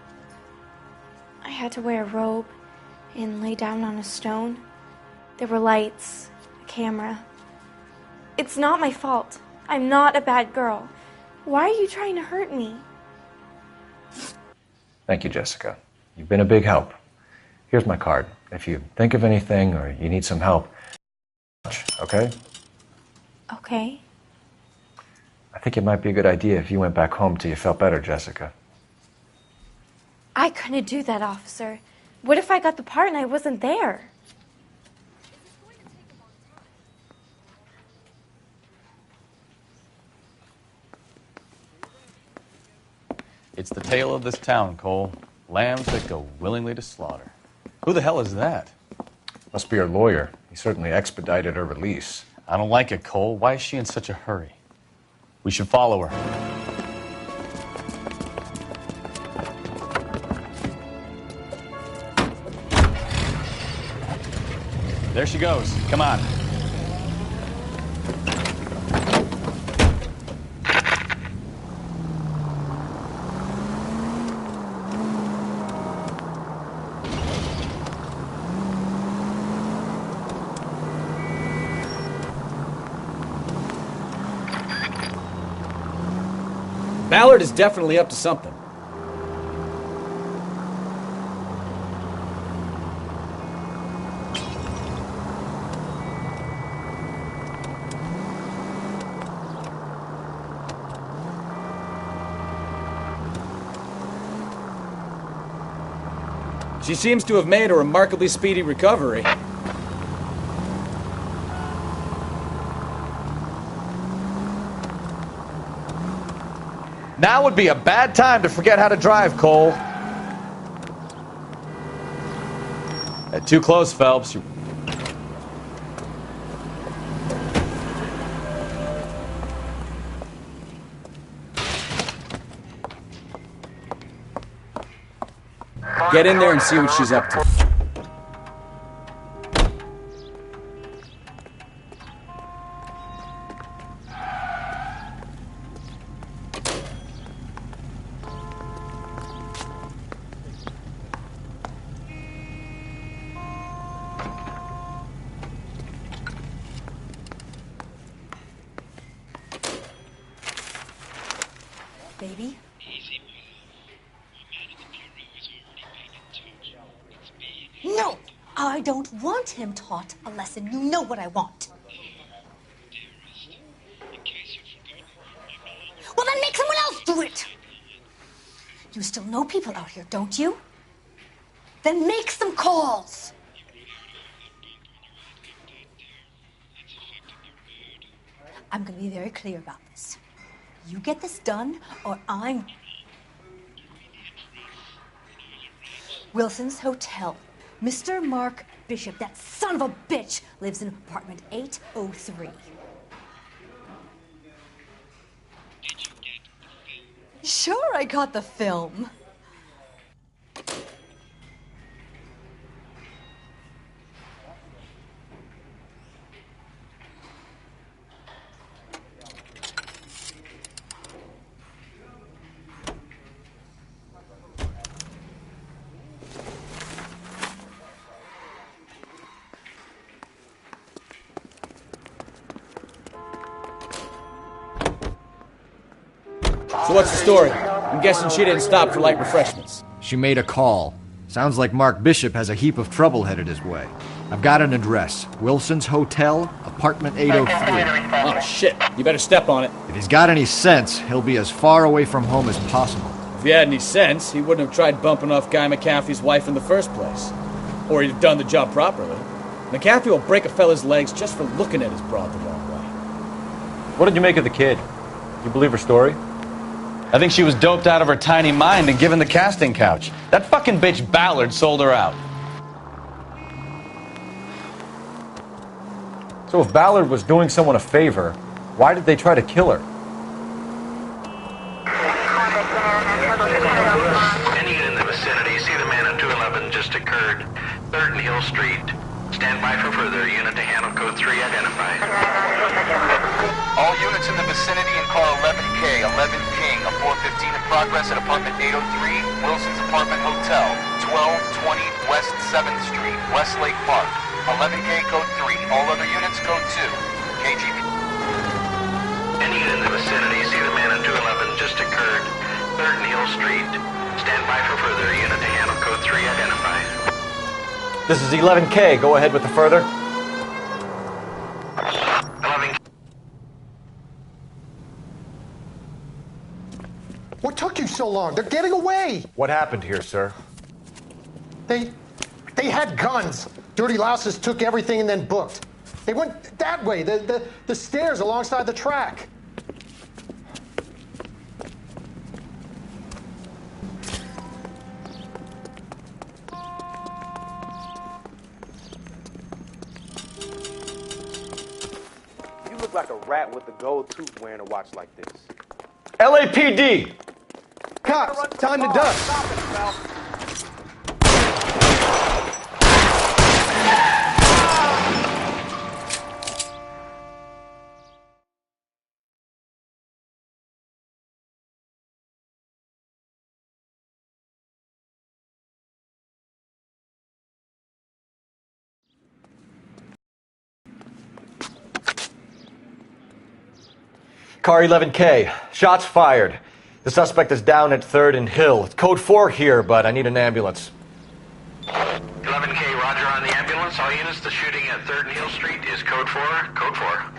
I had to wear a robe and lay down on a stone. There were lights, a camera. It's not my fault. I'm not a bad girl. Why are you trying to hurt me? Thank you, Jessica. You've been a big help. Here's my card. If you think of anything or you need some help, okay? Okay. I think it might be a good idea if you went back home till you felt better, Jessica. I couldn't do that, officer. What if I got the part and I wasn't there? It's the tale of this town, Cole. Lambs that go willingly to slaughter. Who the hell is that? Must be her lawyer. He certainly expedited her release. I don't like it, Cole. Why is she in such a hurry? We should follow her. There she goes. Come on. Ballard is definitely up to something. She seems to have made a remarkably speedy recovery. Now would be a bad time to forget how to drive, Cole. Too close, Phelps. Get in there and see what she's up to. Baby? No! I don't want him taught a lesson. You know what I want. Well, then make someone else do it! You still know people out here, don't you? Then make some calls! I'm gonna be very clear about this. You get this done, or I'm... Wilson's Hotel. Mr. Mark Bishop, that son of a bitch, lives in apartment 803. Sure, I got the film. So what's the story? I'm guessing she didn't stop for light refreshments. She made a call. Sounds like Mark Bishop has a heap of trouble headed his way. I've got an address. Wilson's Hotel, apartment 803. Oh, shit. You better step on it. If he's got any sense, he'll be as far away from home as possible. If he had any sense, he wouldn't have tried bumping off Guy McAfee's wife in the first place. Or he'd have done the job properly. McAfee will break a fella's legs just for looking at his broad the wrong way. What did you make of the kid? You believe her story? I think she was doped out of her tiny mind and given the casting couch. That fucking bitch Ballard sold her out. So if Ballard was doing someone a favor, why did they try to kill her? Any unit in the vicinity, see the man at 211 just occurred. 3rd and Hill Street. Stand by for further. Unit to handle code 3 identified. All units in the vicinity in car 11K, 11 King, a 415 in progress at apartment 803, Wilson's Apartment Hotel, 1220 West 7th Street, Westlake Park. 11K code 3. All other units code 2. KGP. Any unit in the vicinity, see the man at 211 just occurred. 3rd and Hill Street. Stand by for further. Unit to handle code 3 identified. This is 11K. Go ahead with the further. 11K. What took you so long? They're getting away. What happened here, sir? They had guns. Dirty louses took everything and then booked. They went that way, the stairs alongside the track. You look like a rat with a gold tooth wearing a watch like this. LAPD! Cops, time to duck. Stop it, Phelps. Car 11K. Shots fired. The suspect is down at 3rd and Hill. It's code 4 here, but I need an ambulance. 11K, roger on the ambulance. All units, the shooting at 3rd and Hill Street is code 4. Code 4.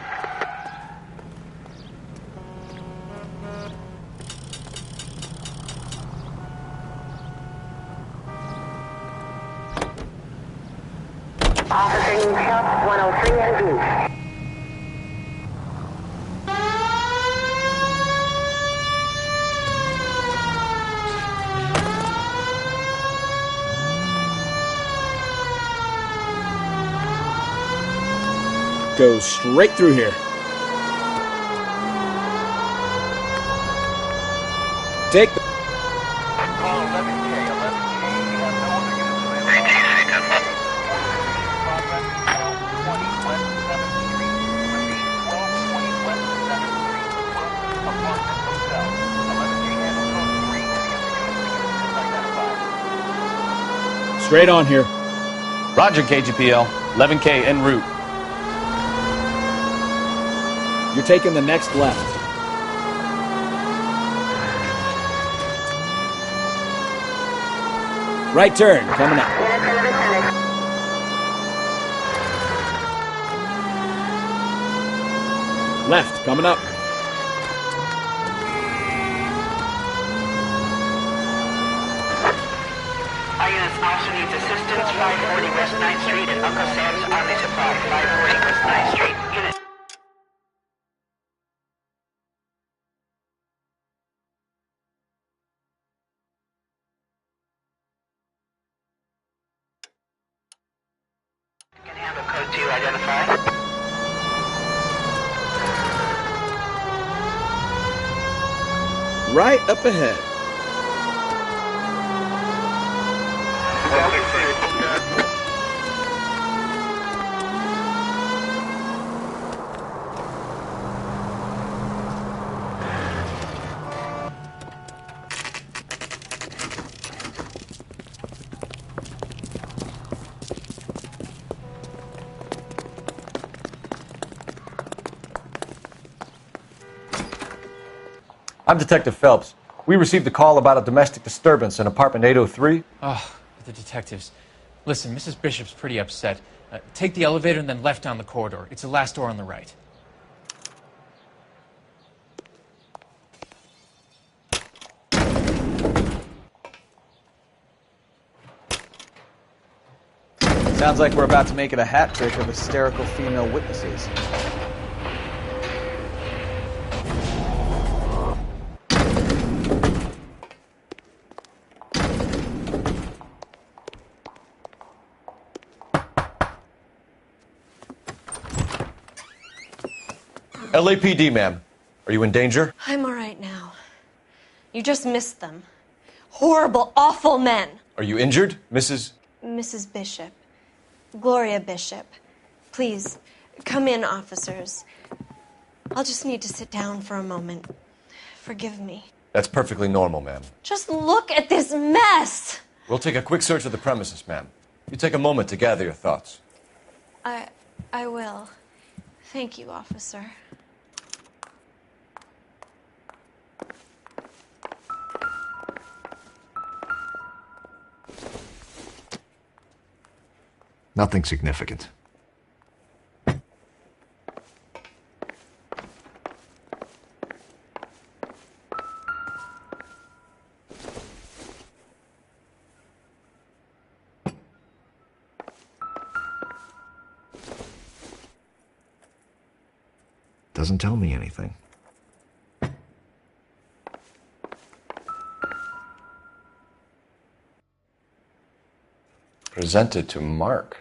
Officer needs help. 103 in view. Go straight through here. Take the... Call 11K, 11K. We have no other units available. Progress at 1220 West 7th Street. Repeat, 1220 West 7th Street. Wilson Apartment Hotel. 11K handle code 3. Any other units identified. Straight on here. Roger, KGPL. 11K en route. You're taking the next left. Right turn, coming up. Left, coming up. Our units also needs assistance. 540 West 9th Street and Uncle Sam's Army Supply. 540 West 9th Street. Unit. Can handle code 2 identified. Right up ahead. I'm Detective Phelps. We received a call about a domestic disturbance in apartment 803. Oh, the detectives. Listen, Mrs. Bishop's pretty upset. Take the elevator and then left down the corridor. It's the last door on the right. Sounds like we're about to make it a hat trick of hysterical female witnesses. LAPD, ma'am. Are you in danger? I'm all right now. You just missed them. Horrible, awful men. Are you injured, Mrs.? Mrs. Bishop. Gloria Bishop. Please, come in, officers. I'll just need to sit down for a moment. Forgive me. That's perfectly normal, ma'am. Just look at this mess! We'll take a quick search of the premises, ma'am. You take a moment to gather your thoughts. I will. Thank you, officer. Nothing significant. Doesn't tell me anything. Presented to Mark.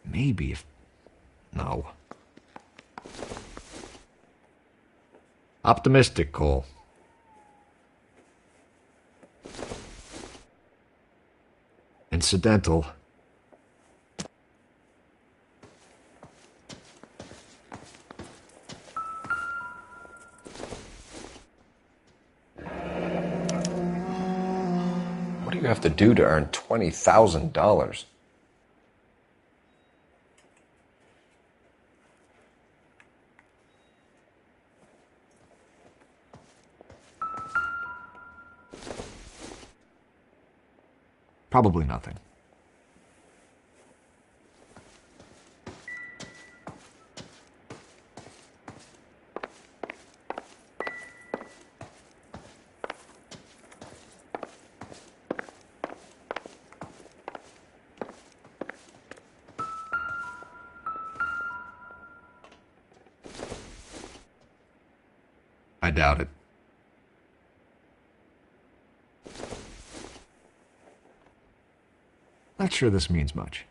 Maybe if... No. Optimistic, Cole. Incidental. What do you have to do to earn $20,000? Probably nothing. I doubt it. Not sure this means much.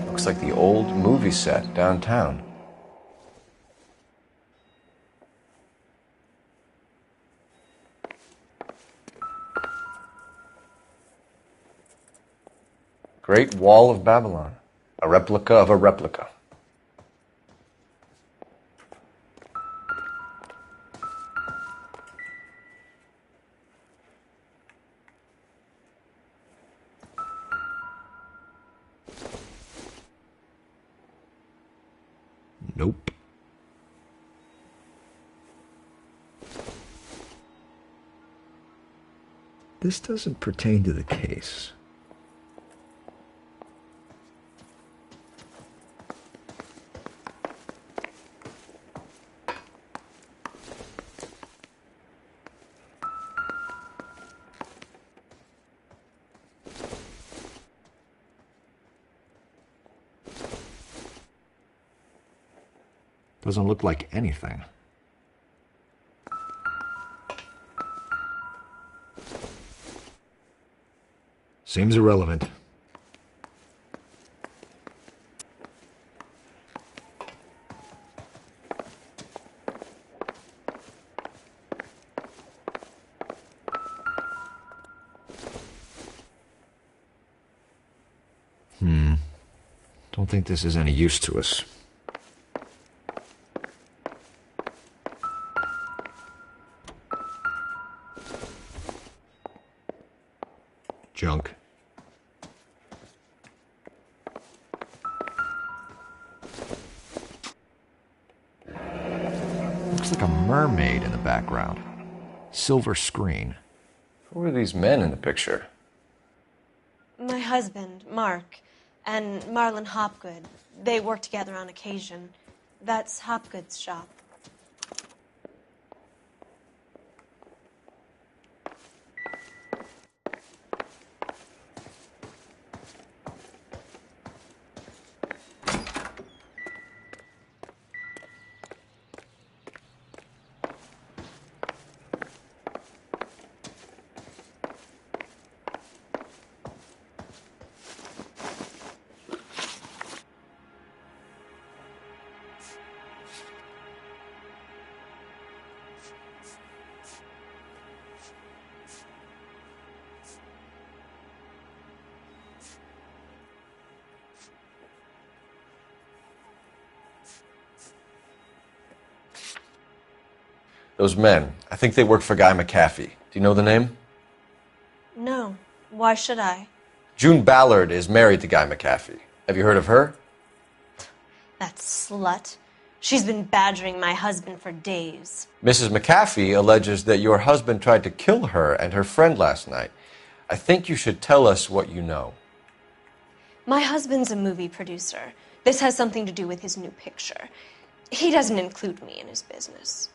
Looks like the old movie set downtown. Great Wall of Babylon. A replica of a replica. Nope. This doesn't pertain to the case. Doesn't look like anything. Seems irrelevant. Don't think this is any use to us. Junk. Looks like a mermaid in the background. Silver screen. Who are these men in the picture? My husband, Mark, and Marlon Hopgood. They work together on occasion. That's Hopgood's shop. Those men, I think they work for Guy McAfee. Do you know the name? No. Why should I? June Ballard is married to Guy McAfee. Have you heard of her? That slut. She's been badgering my husband for days. Mrs. McAfee alleges that your husband tried to kill her and her friend last night. I think you should tell us what you know. My husband's a movie producer. This has something to do with his new picture. He doesn't include me in his business.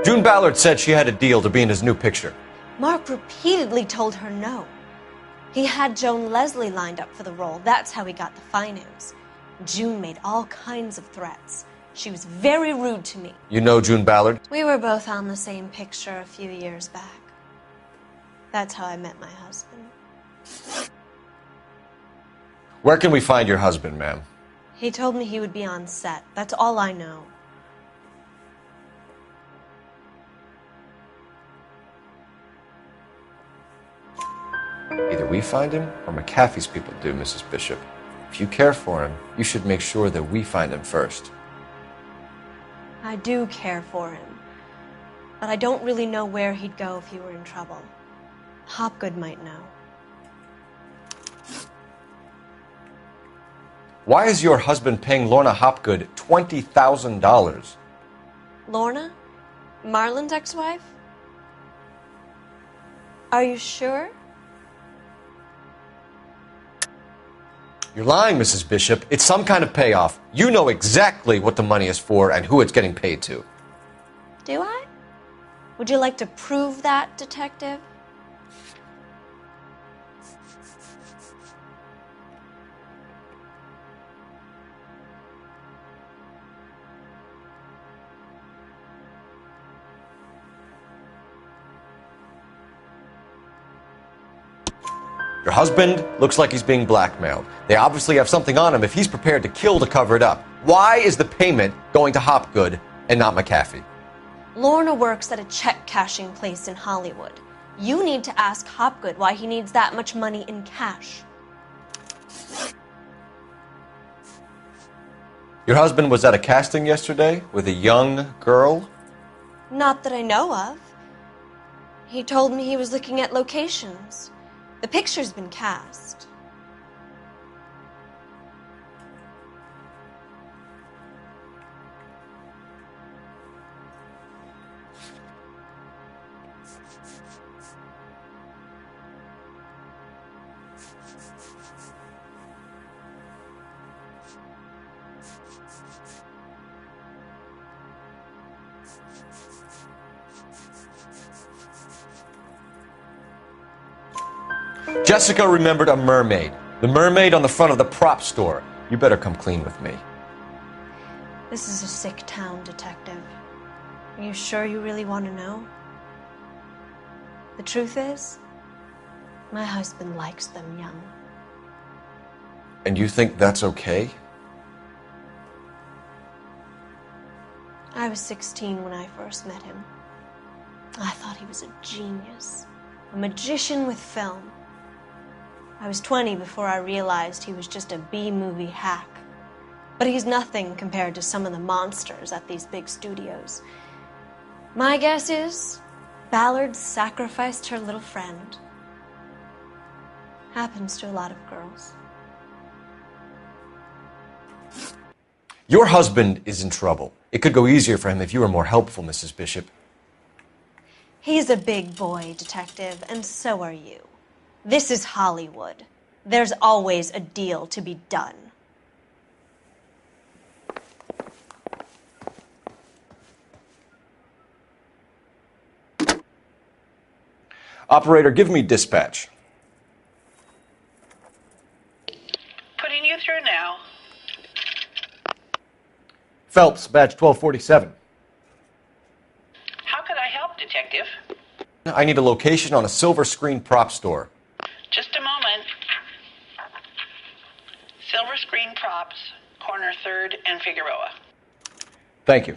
June Ballard said she had a deal to be in his new picture. Mark repeatedly told her no. He had Joan Leslie lined up for the role. That's how he got the finance. June made all kinds of threats. She was very rude to me. You know June Ballard? We were both on the same picture a few years back. That's how I met my husband. Where can we find your husband, ma'am? He told me he would be on set. That's all I know. Either we find him or McAfee's people do, Mrs. Bishop. If you care for him, you should make sure that we find him first. I do care for him, but I don't really know where he'd go if he were in trouble. Hopgood might know. Why is your husband paying Lorna Hopgood $20,000? Lorna? Marlon's ex-wife? Are you sure? You're lying, Mrs. Bishop. It's some kind of payoff. You know exactly what the money is for and who it's getting paid to. Do I? Would you like to prove that, Detective? Your husband looks like he's being blackmailed. They obviously have something on him if he's prepared to kill to cover it up. Why is the payment going to Hopgood and not McAfee? Lorna works at a check-cashing place in Hollywood. You need to ask Hopgood why he needs that much money in cash. Your husband was at a casting yesterday with a young girl? Not that I know of. He told me he was looking at locations. The picture's been cast. Jessica remembered a mermaid. The mermaid on the front of the prop store. You better come clean with me. This is a sick town, Detective. Are you sure you really want to know? The truth is, my husband likes them young. And you think that's okay? I was 16 when I first met him. I thought he was a genius, a magician with film. I was 20 before I realized he was just a B-movie hack. But he's nothing compared to some of the monsters at these big studios. My guess is Ballard sacrificed her little friend. Happens to a lot of girls. Your husband is in trouble. It could go easier for him if you were more helpful, Mrs. Bishop. He's a big boy, Detective, and so are you. This is Hollywood. There's always a deal to be done. Operator, give me dispatch. Putting you through now. Phelps, badge 1247. How could I help, Detective? I need a location on a silver screen prop store. Just a moment. Silver Screen Props, corner 3rd and Figueroa. Thank you.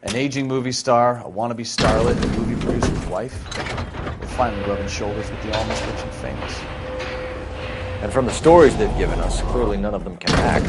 An aging movie star, a wannabe starlet, a movie producer's wife. We're finally rubbing shoulders with the almost rich and famous. And from the stories they've given us, clearly none of them can act.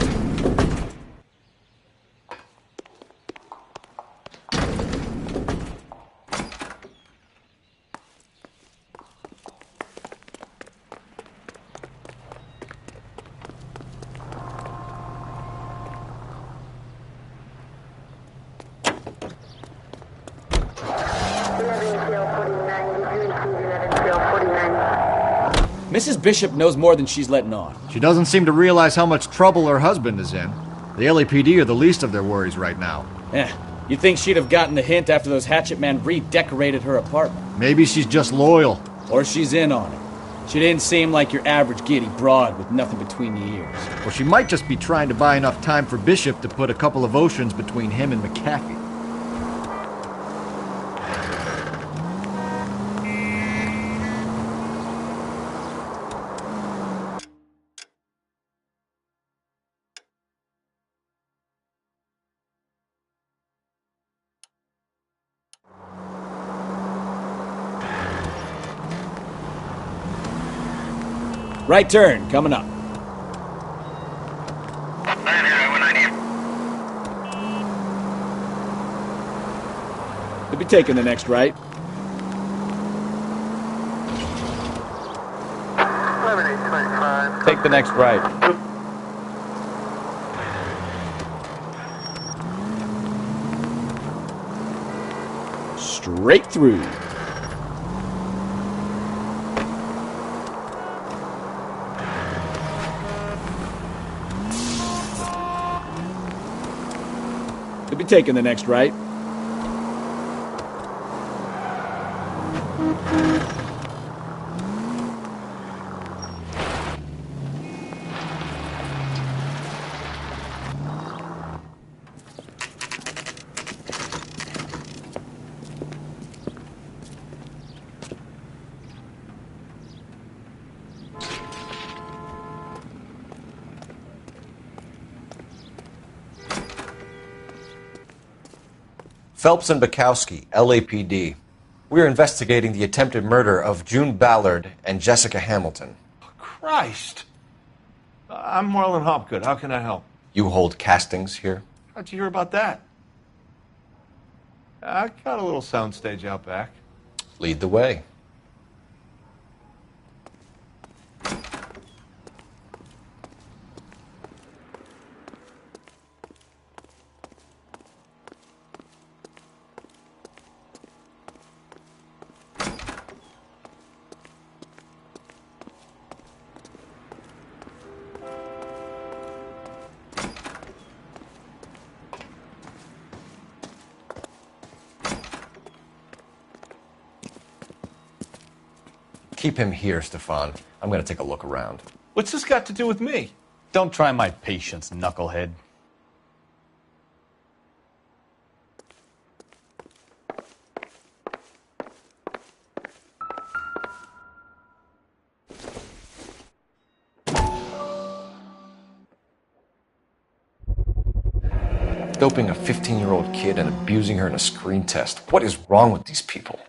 Mrs. Bishop knows more than she's letting on. She doesn't seem to realize how much trouble her husband is in. The LAPD are the least of their worries right now. You'd think she'd have gotten the hint after those hatchet men redecorated her apartment. Maybe she's just loyal. Or she's in on it. She didn't seem like your average giddy broad with nothing between the ears. Or she might just be trying to buy enough time for Bishop to put a couple of oceans between him and McAfee. Right turn, coming up. When I be taking the next right. 11825. Take the next right. Straight through. You'll be taking the next right. Phelps and Bukowski, LAPD. We are investigating the attempted murder of June Ballard and Jessica Hamilton. Christ! I'm Marlon Hopgood. How can I help? You hold castings here? How'd you hear about that? I got a little soundstage out back. Lead the way. Keep him here, Stefan. I'm going to take a look around. What's this got to do with me? Don't try my patience, knucklehead. Doping a 15-year-old kid and abusing her in a screen test. What is wrong with these people?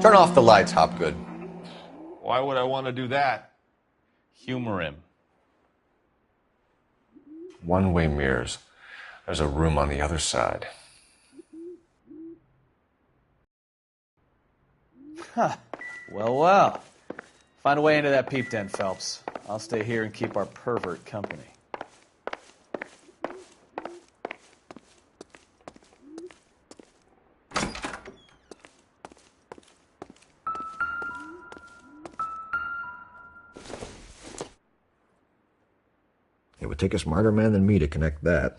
Turn off the lights, Hopgood. Why would I want to do that? Humor him. One-way mirrors. There's a room on the other side. Huh. Well. Find a way into that peep den, Phelps. I'll stay here and keep our pervert company. It would take a smarter man than me to connect that.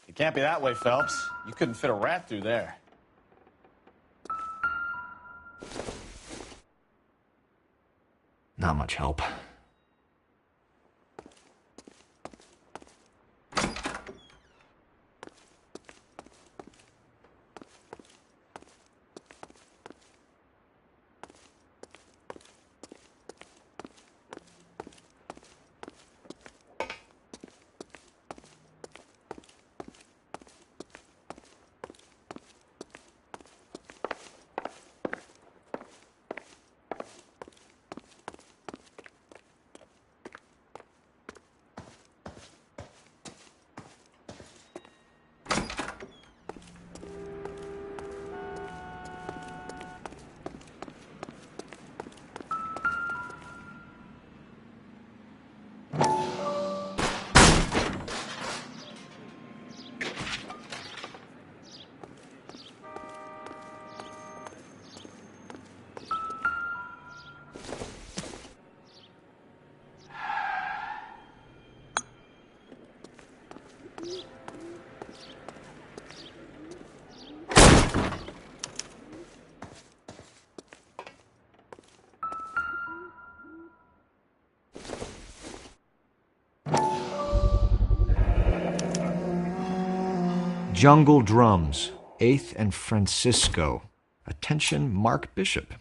It can't be that way, Phelps. You couldn't fit a rat through there. Not much help. Jungle Drums, 8th and Francisco. Attention, Mark Bishop.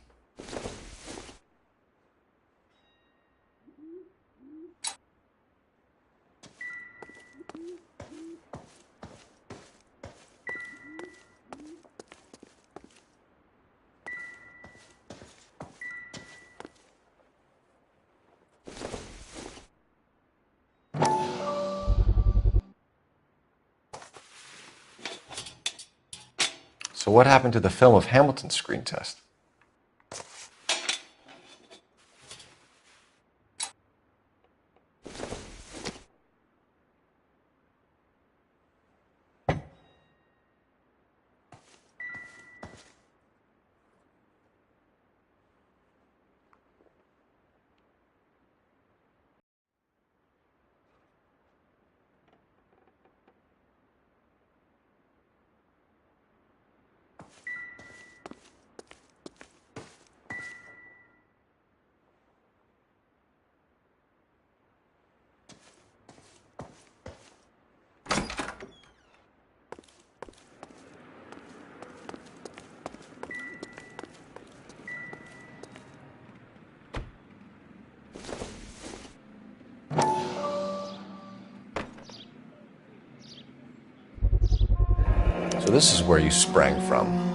So what happened to the film of Hamilton's screen test? So this is where you sprang from.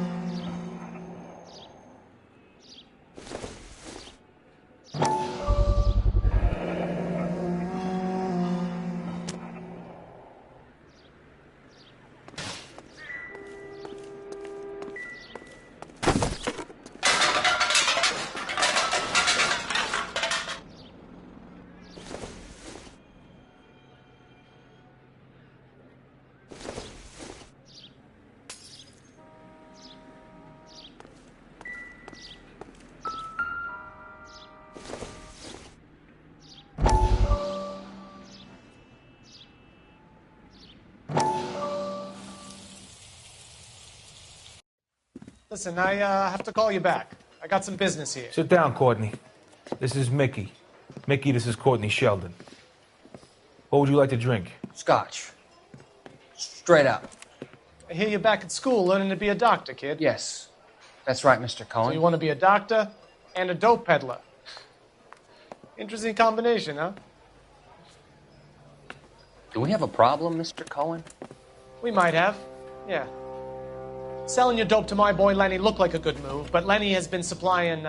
Listen, I have to call you back. I got some business here. Sit down, Courtney. This is Mickey. Mickey, this is Courtney Sheldon. What would you like to drink? Scotch. Straight out. I hear you're back at school learning to be a doctor, kid. Yes. That's right, Mr. Cohen. So you want to be a doctor and a dope peddler. Interesting combination, huh? Do we have a problem, Mr. Cohen? We might have, yeah. Selling your dope to my boy Lenny looked like a good move, but Lenny has been supplying,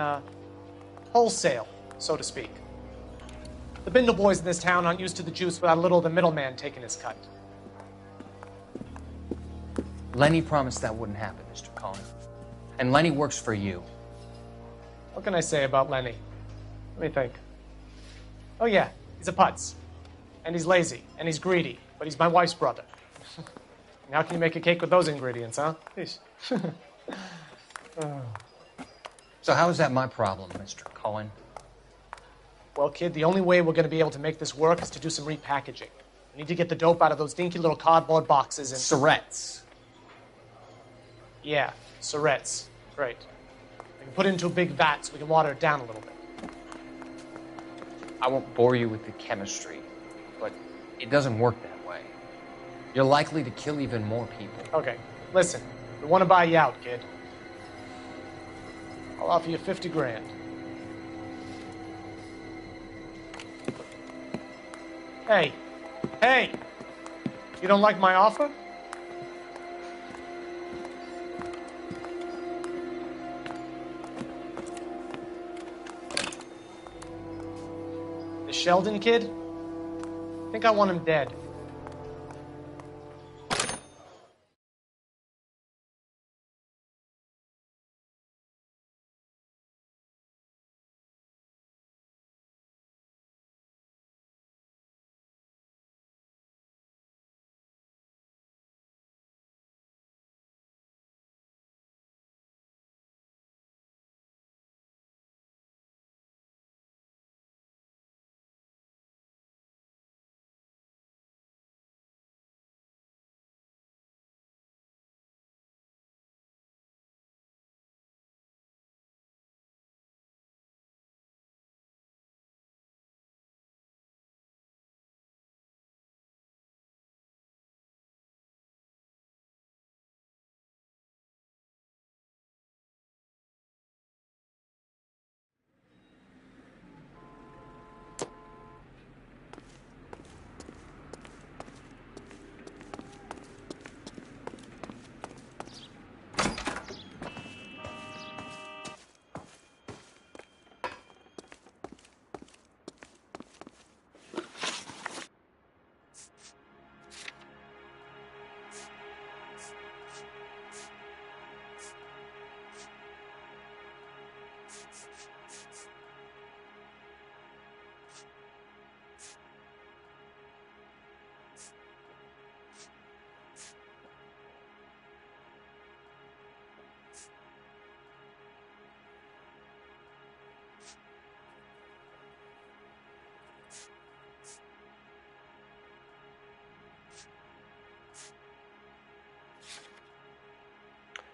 wholesale, so to speak. The Bindle boys in this town aren't used to the juice without a little of the middleman taking his cut. Lenny promised that wouldn't happen, Mr. Cohen. And Lenny works for you. What can I say about Lenny? Let me think. Oh yeah, he's a putz. And he's lazy, and he's greedy, but he's my wife's brother. And how can you make a cake with those ingredients, huh? Jeez. So how is that my problem, Mr. Cohen? Well, kid, the only way we're going to be able to make this work is to do some repackaging. We need to get the dope out of those dinky little cardboard boxes and... Surrettes. Yeah, Surrettes. Great. We can put it into a big vat so we can water it down a little bit. I won't bore you with the chemistry, but it doesn't work that way. You're likely to kill even more people. Okay, listen. We want to buy you out, kid. I'll offer you 50 grand. Hey. Hey! You don't like my offer? The Sheldon kid? I think I want him dead.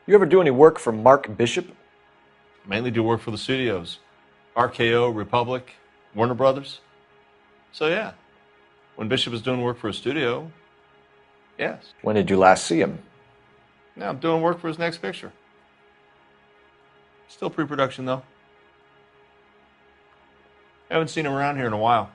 You ever do any work for Mark Bishop? Mainly do work for the studios. RKO, Republic, Warner Brothers. So yeah, when Bishop is doing work for a studio, yes. When did you last see him? Now I'm doing work for his next picture. Still pre-production though. Haven't seen him around here in a while.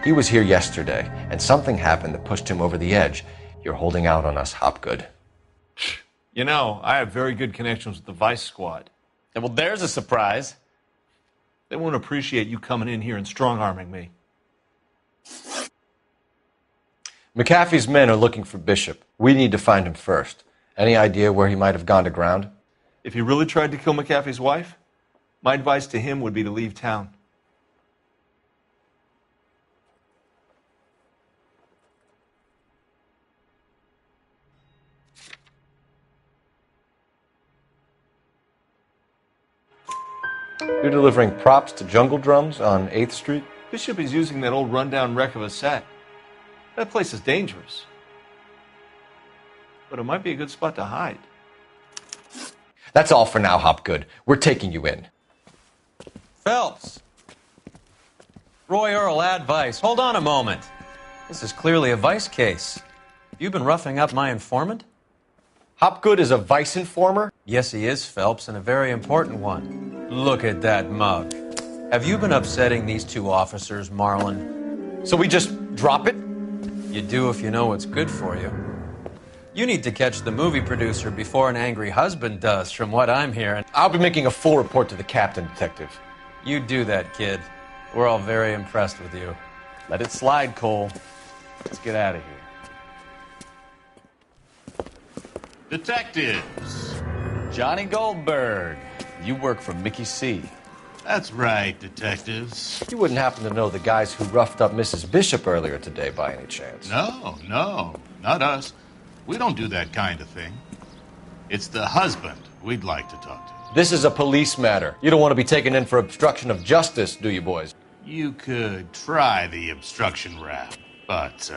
He was here yesterday, and something happened that pushed him over the edge. You're holding out on us, Hopgood. You know, I have very good connections with the Vice Squad. And well, there's a surprise. They won't appreciate you coming in here and strong-arming me. McAfee's men are looking for Bishop. We need to find him first. Any idea where he might have gone to ground? If he really tried to kill McAfee's wife, my advice to him would be to leave town. You're delivering props to Jungle Drums on 8th Street? Bishop is using that old rundown wreck of a set. That place is dangerous. But it might be a good spot to hide. That's all for now, Hopgood. We're taking you in. Phelps! Roy Earl, advice. Hold on a moment. This is clearly a vice case. You've been roughing up my informant? Hopgood is a vice informer? Yes, he is, Phelps, and a very important one. Look at that mug. Have you been upsetting these two officers, Marlin? So we just drop it? You do if you know what's good for you. You need to catch the movie producer before an angry husband does, from what I'm hearing. I'll be making a full report to the captain, Detective. You do that, kid. We're all very impressed with you. Let it slide, Cole. Let's get out of here. Detectives. Johnny Goldberg. You work for Mickey C. That's right, detectives. You wouldn't happen to know the guys who roughed up Mrs. Bishop earlier today by any chance? No, not us. We don't do that kind of thing. It's the husband we'd like to talk to. This is a police matter. You don't want to be taken in for obstruction of justice, do you, boys? You could try the obstruction rap, but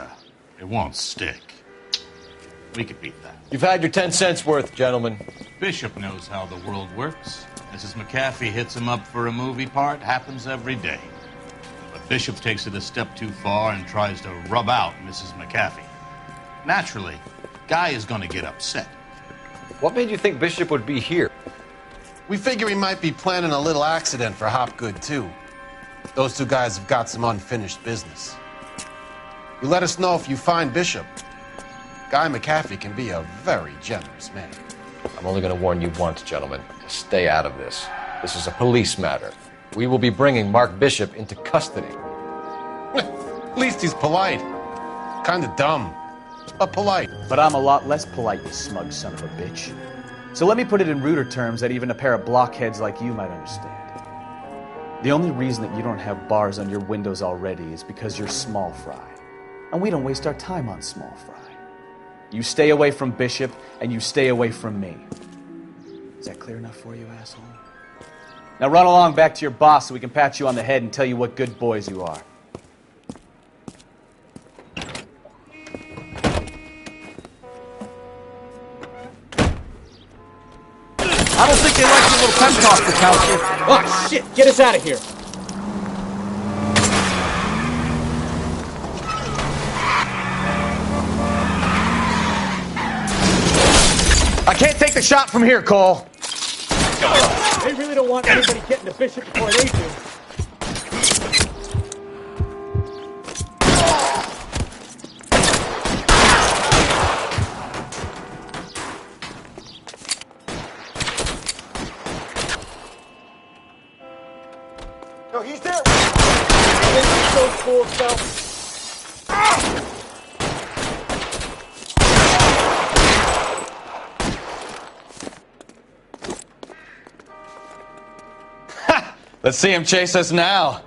it won't stick. We could beat that. You've had your 10 cents worth, gentlemen. Bishop knows how the world works. Mrs. McAfee hits him up for a movie part. Happens every day. But Bishop takes it a step too far and tries to rub out Mrs. McAfee. Naturally, Guy is going to get upset. What made you think Bishop would be here? We figure he might be planning a little accident for Hopgood, too. Those two guys have got some unfinished business. You let us know if you find Bishop. Guy McAfee can be a very generous man. I'm only going to warn you once, gentlemen. Stay out of this. This is a police matter. We will be bringing Mark Bishop into custody. At least he's polite. Kind of dumb, but polite. But I'm a lot less polite, you smug son of a bitch. So let me put it in ruder terms that even a pair of blockheads like you might understand. The only reason that you don't have bars on your windows already is because you're small fry. And we don't waste our time on small fry. You stay away from Bishop, and you stay away from me. Is that clear enough for you, asshole? Now run along back to your boss so we can pat you on the head and tell you what good boys you are. I don't think they like you little pep talk for Kowski. Oh, shit! Get us out of here! I can't take the shot from here, Cole. They really don't want anybody getting to Bishop before they do. No, he's there. So cool, Phelps. Let's see him chase us now.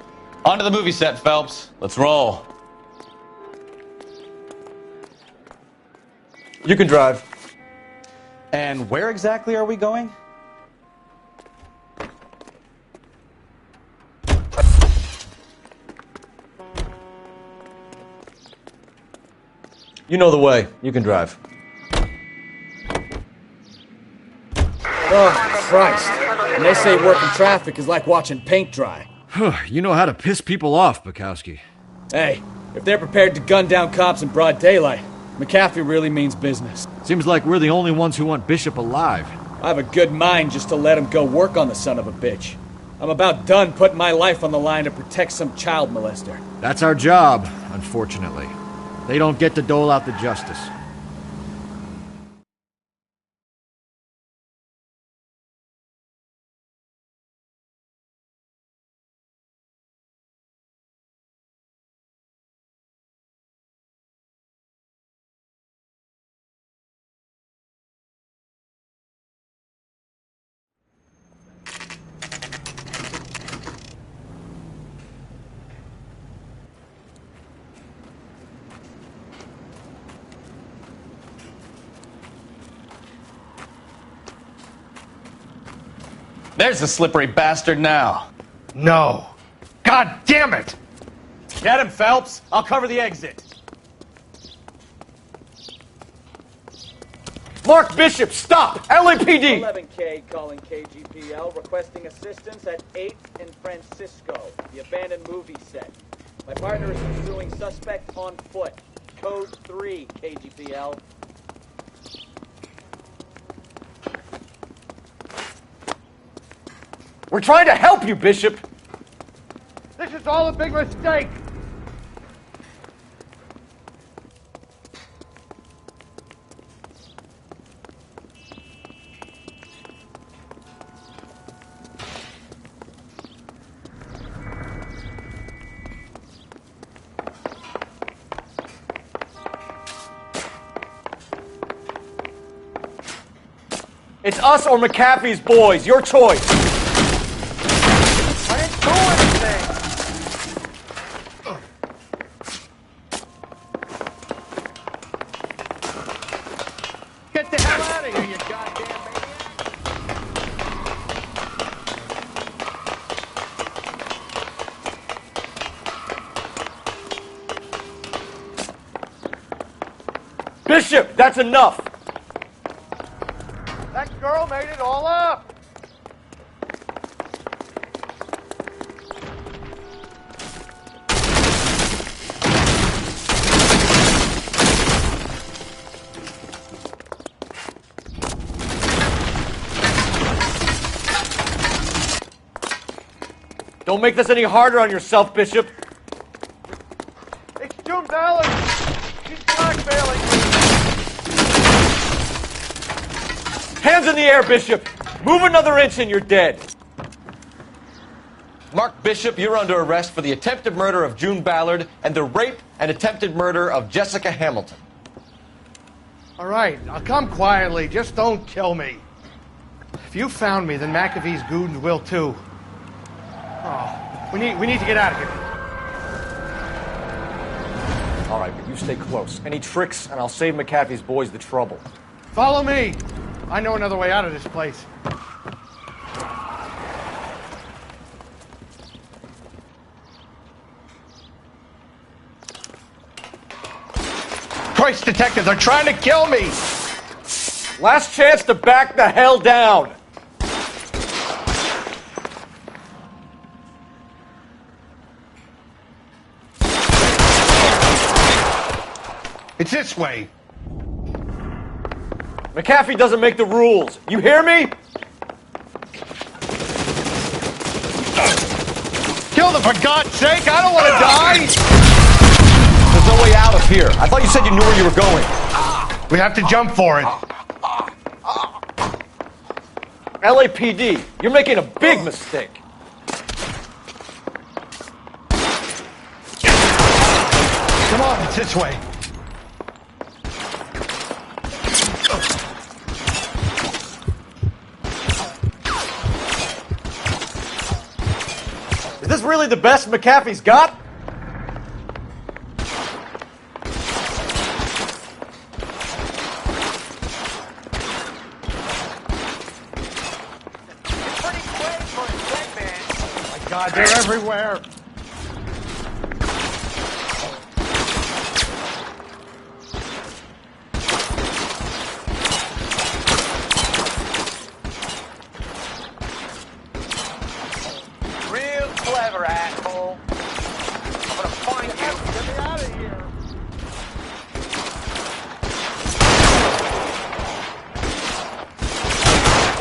Onto the movie set, Phelps. Let's roll. You can drive. And where exactly are we going? You know the way. You can drive. Oh, Christ. And they say working traffic is like watching paint dry. You know how to piss people off, Bukowski. Hey, if they're prepared to gun down cops in broad daylight, McAfee really means business. Seems like we're the only ones who want Bishop alive. I have a good mind just to let him go work on the son of a bitch. I'm about done putting my life on the line to protect some child molester. That's our job, unfortunately. They don't get to dole out the justice. There's the slippery bastard now. No. God damn it! Get him, Phelps. I'll cover the exit. Mark Bishop, stop! LAPD! 11K calling KGPL, requesting assistance at 8th and Francisco, the abandoned movie set. My partner is pursuing suspect on foot. Code 3, KGPL. We're trying to help you, Bishop! This is all a big mistake! It's us or McAfee's boys. Your choice. I didn't do anything! Get the hell out of here, you goddamn maniac! Bishop, that's enough. That girl made it all up! Don't make this any harder on yourself, Bishop. It's June Ballard! She's blackmailing me! Hands in the air, Bishop! Move another inch and you're dead. Mark Bishop, you're under arrest for the attempted murder of June Ballard and the rape and attempted murder of Jessica Hamilton. All right, I'll come quietly. Just don't kill me. If you found me, then McAfee's goons will too. Oh, we need to get out of here. All right, but you stay close. Any tricks, and I'll save McAfee's boys the trouble. Follow me. I know another way out of this place. Christ, detectives are trying to kill me! Last chance to back the hell down! It's this way. McAfee doesn't make the rules. You hear me? Kill them, for God's sake! I don't want to die! There's no way out of here. I thought you said you knew where you were going. We have to jump for it. LAPD, you're making a big mistake. Come on, it's this way. Is this really the best McAfee's got? God, they're everywhere. Real clever, asshole. I'm gonna find you. Get me out of here.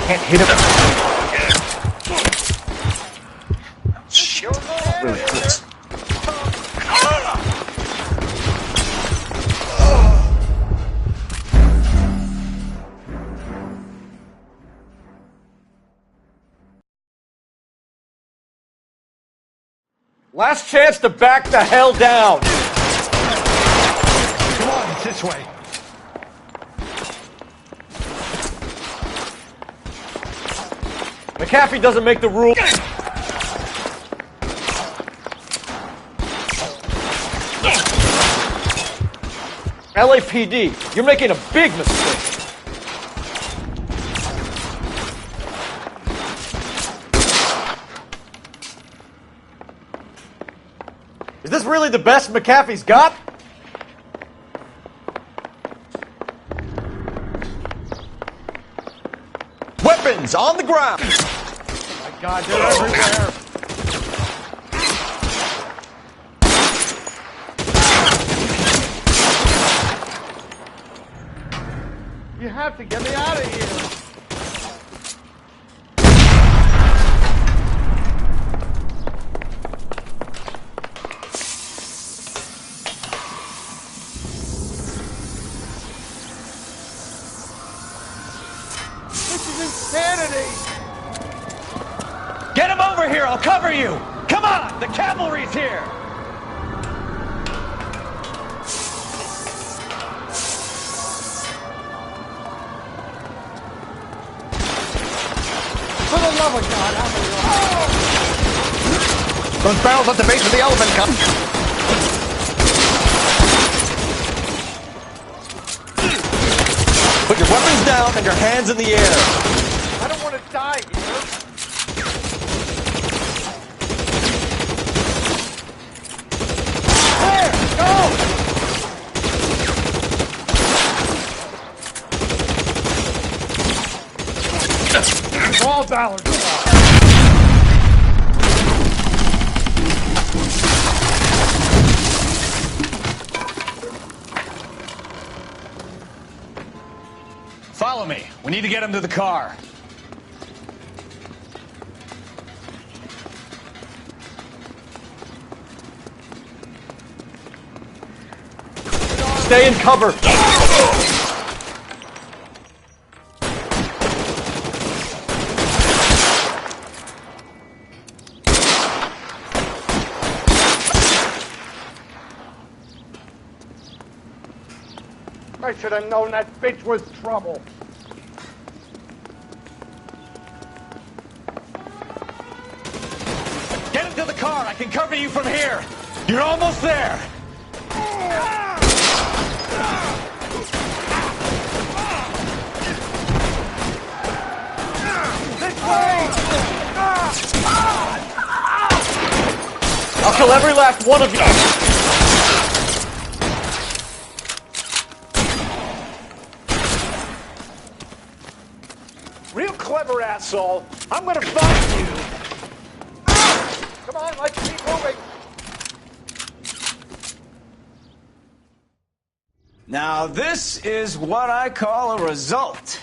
Can't hit him. Really close. Last chance to back the hell down. Come on, it's this way. McAfee doesn't make the rules. LAPD, you're making a big mistake. Is this really the best McAfee's got? Weapons on the ground. Oh my God, they're everywhere. You have to get me out of here. This is insanity. Get him over here! I'll cover you! Come on! The cavalry's here! For the love of God, how many are there? Those barrels at the base of the elephant come. Put your weapons down and your hands in the air. I don't want to die here. There, go! All Ballard. Follow me. We need to get him to the car. Stay in cover. I should have known that bitch was trouble. Get him to the car. I can cover you from here. You're almost there. This way! I'll kill every last one of you. Real clever, asshole. I'm gonna find you. Come on, let's keep moving. Now, this is what I call a result.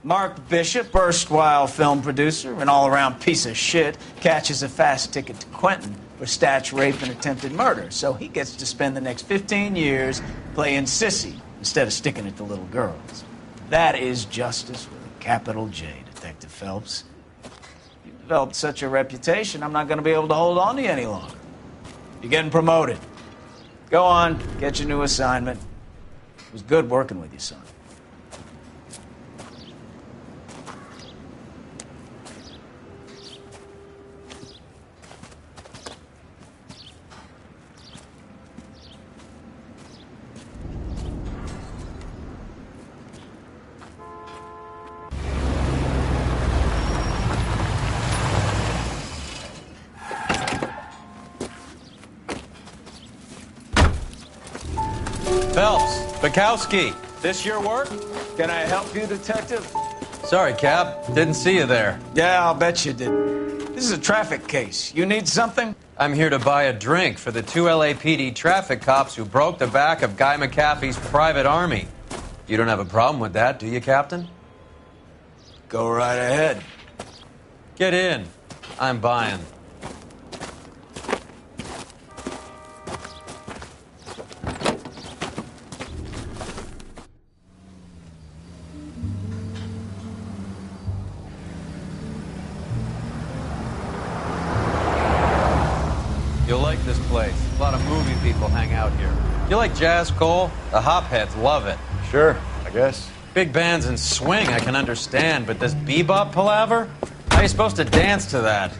Mark Bishop, erstwhile film producer, an all-around piece of shit, catches a fast ticket to Quentin for statch rape and attempted murder. So he gets to spend the next 15 years playing sissy instead of sticking it to little girls. That is justice with a capital J, Detective Phelps. You've developed such a reputation, I'm not going to be able to hold on to you any longer. You're getting promoted. Go on, get your new assignment. It was good working with you, son. Phelps, Bukowski, this your work? Can I help you, Detective? Sorry, Cap. Didn't see you there. Yeah, I'll bet you did. This is a traffic case. You need something? I'm here to buy a drink for the 2 LAPD traffic cops who broke the back of Guy McAfee's private army. You don't have a problem with that, do you, Captain? Go right ahead. Get in. I'm buying. You'll like this place. A lot of movie people hang out here. You like jazz, Cole? The hopheads love it. Sure, I guess. Big bands and swing I can understand, but this bebop palaver? How are you supposed to dance to that?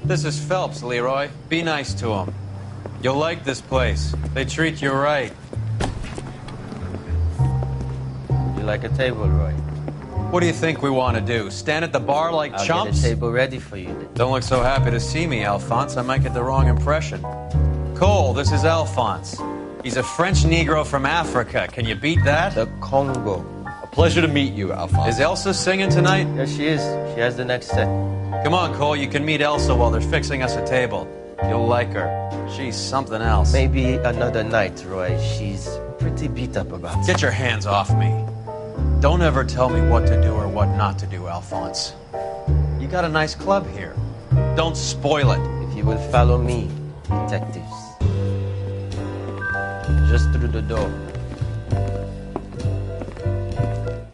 This is Phelps, Leroy. Be nice to him. You'll like this place. They treat you right. You like a table, Roy? What do you think we want to do? Stand at the bar like I'll chumps? get a table ready for you then. Don't look so happy to see me, Alphonse. I might get the wrong impression. Cole, this is Alphonse. He's a French Negro from Africa. Can you beat that? The Congo. A pleasure to meet you, Alphonse. Is Elsa singing tonight? Yes, she is. She has the next set. Come on, Cole. You can meet Elsa while they're fixing us a table. You'll like her. She's something else. Maybe another night, Roy. She's pretty beat up about it. Get your hands off me. Don't ever tell me what to do or what not to do, Alphonse. You got a nice club here. Don't spoil it. If you will follow me, detectives. Just through the door.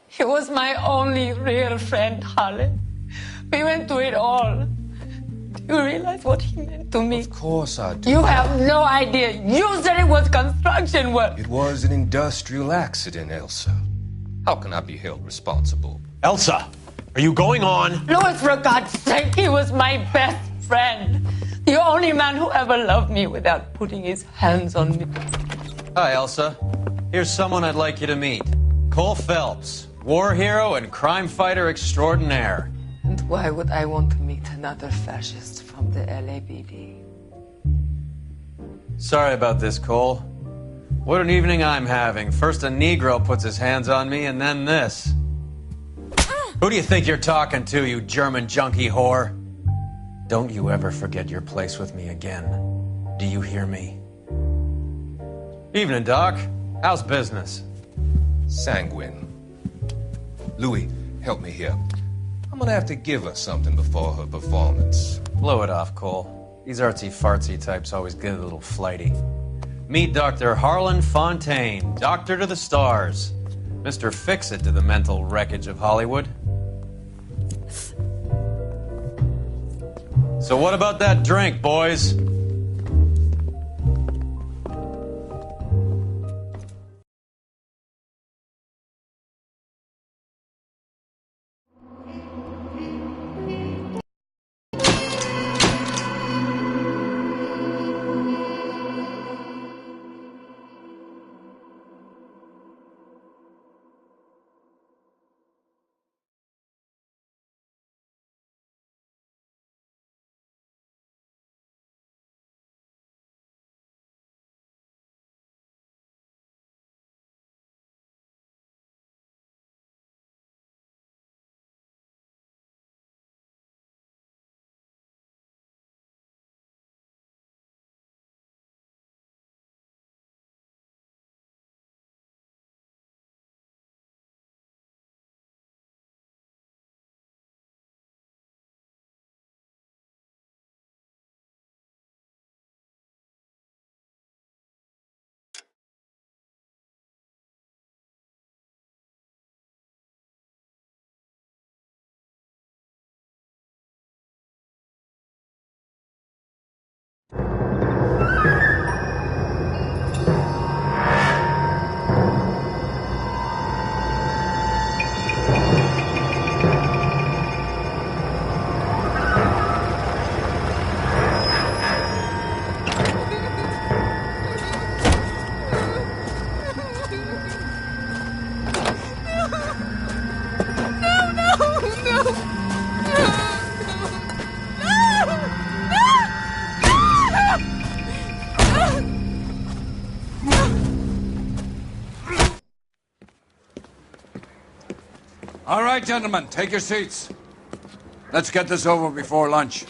He was my only real friend, Harlan. We went through it all. Do you realize what he meant to me? Of course I do. You have no idea. You said it was construction work. It was an industrial accident, Elsa. How can I be held responsible? Elsa, are you going on? Louis, for God's sake, he was my best friend. The only man who ever loved me without putting his hands on me. Hi, Elsa. Here's someone I'd like you to meet. Cole Phelps, war hero and crime fighter extraordinaire. And why would I want to meet another fascist from the LAPD? Sorry about this, Cole. What an evening I'm having. First a Negro puts his hands on me, and then this. Who do you think you're talking to, you German junkie whore? Don't you ever forget your place with me again. Do you hear me? Evening, Doc. How's business? Sanguine. Louis, help me here. I'm gonna have to give her something before her performance. Blow it off, Cole. These artsy-fartsy types always get a little flighty. Meet Dr. Harlan Fontaine, doctor to the stars. Mr. Fix-It to the mental wreckage of Hollywood. So what about that drink, boys? All right, gentlemen, take your seats. Let's get this over before lunch.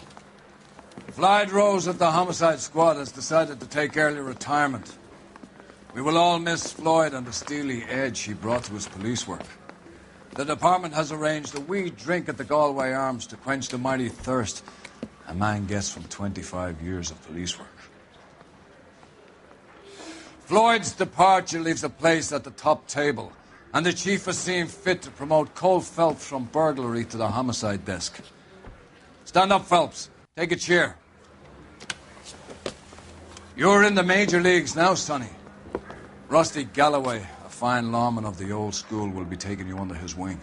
Floyd Rose at the homicide squad has decided to take early retirement. We will all miss Floyd and the steely edge he brought to his police work. The department has arranged a wee drink at the Galway Arms to quench the mighty thirst a man gets from 25 years of police work. Floyd's departure leaves a place at the top table, and the chief has seen fit to promote Cole Phelps from burglary to the homicide desk. Stand up, Phelps. Take a chair. You're in the major leagues now, Sonny. Rusty Galloway, a fine lawman of the old school, will be taking you under his wing.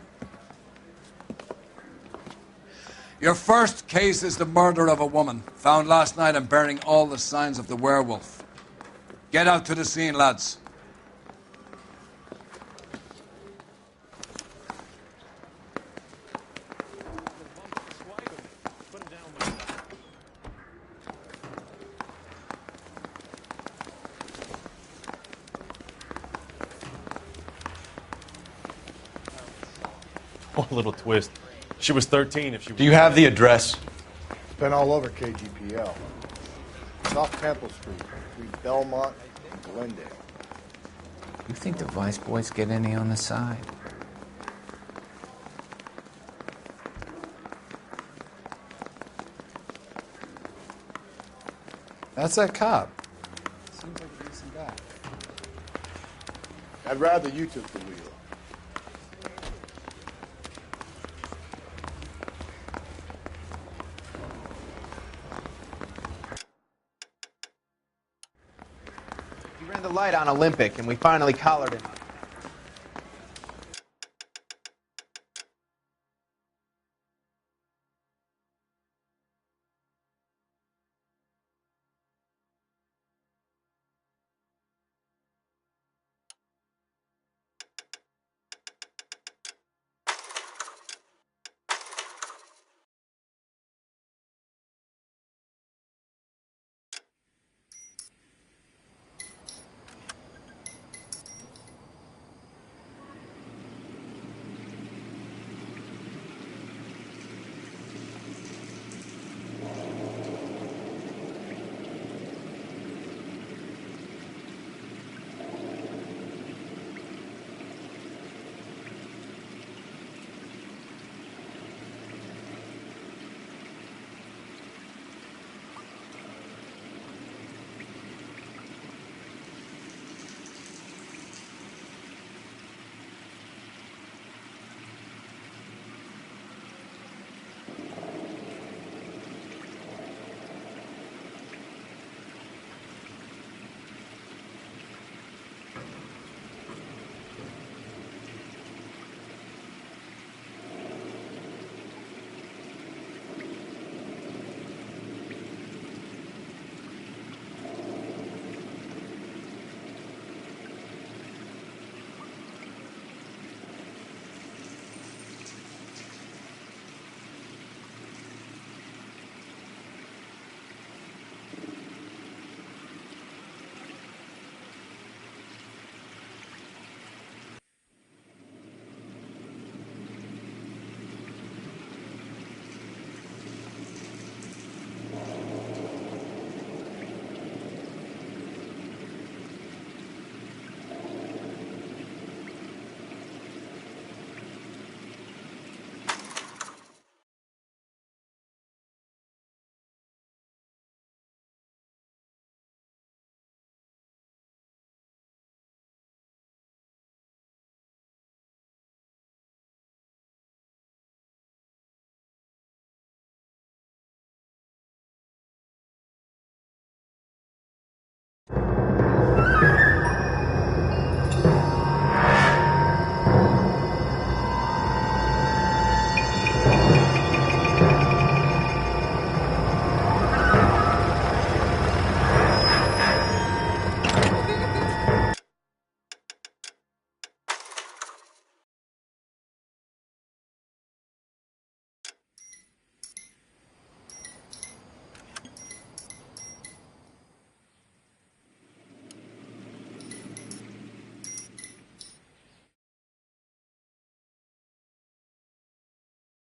Your first case is the murder of a woman, found last night and bearing all the signs of the werewolf. Get out to the scene, lads. Oh, little twist. She was 13 if she was... Do you have the address? Been all over KGPL. It's off Temple Street, between Belmont and Glendale. You think the Vice Boys get any on the side? That's that cop. Seems like a decent guy. I'd rather you took the wheel. He ran the light on Olympic, and we finally collared him.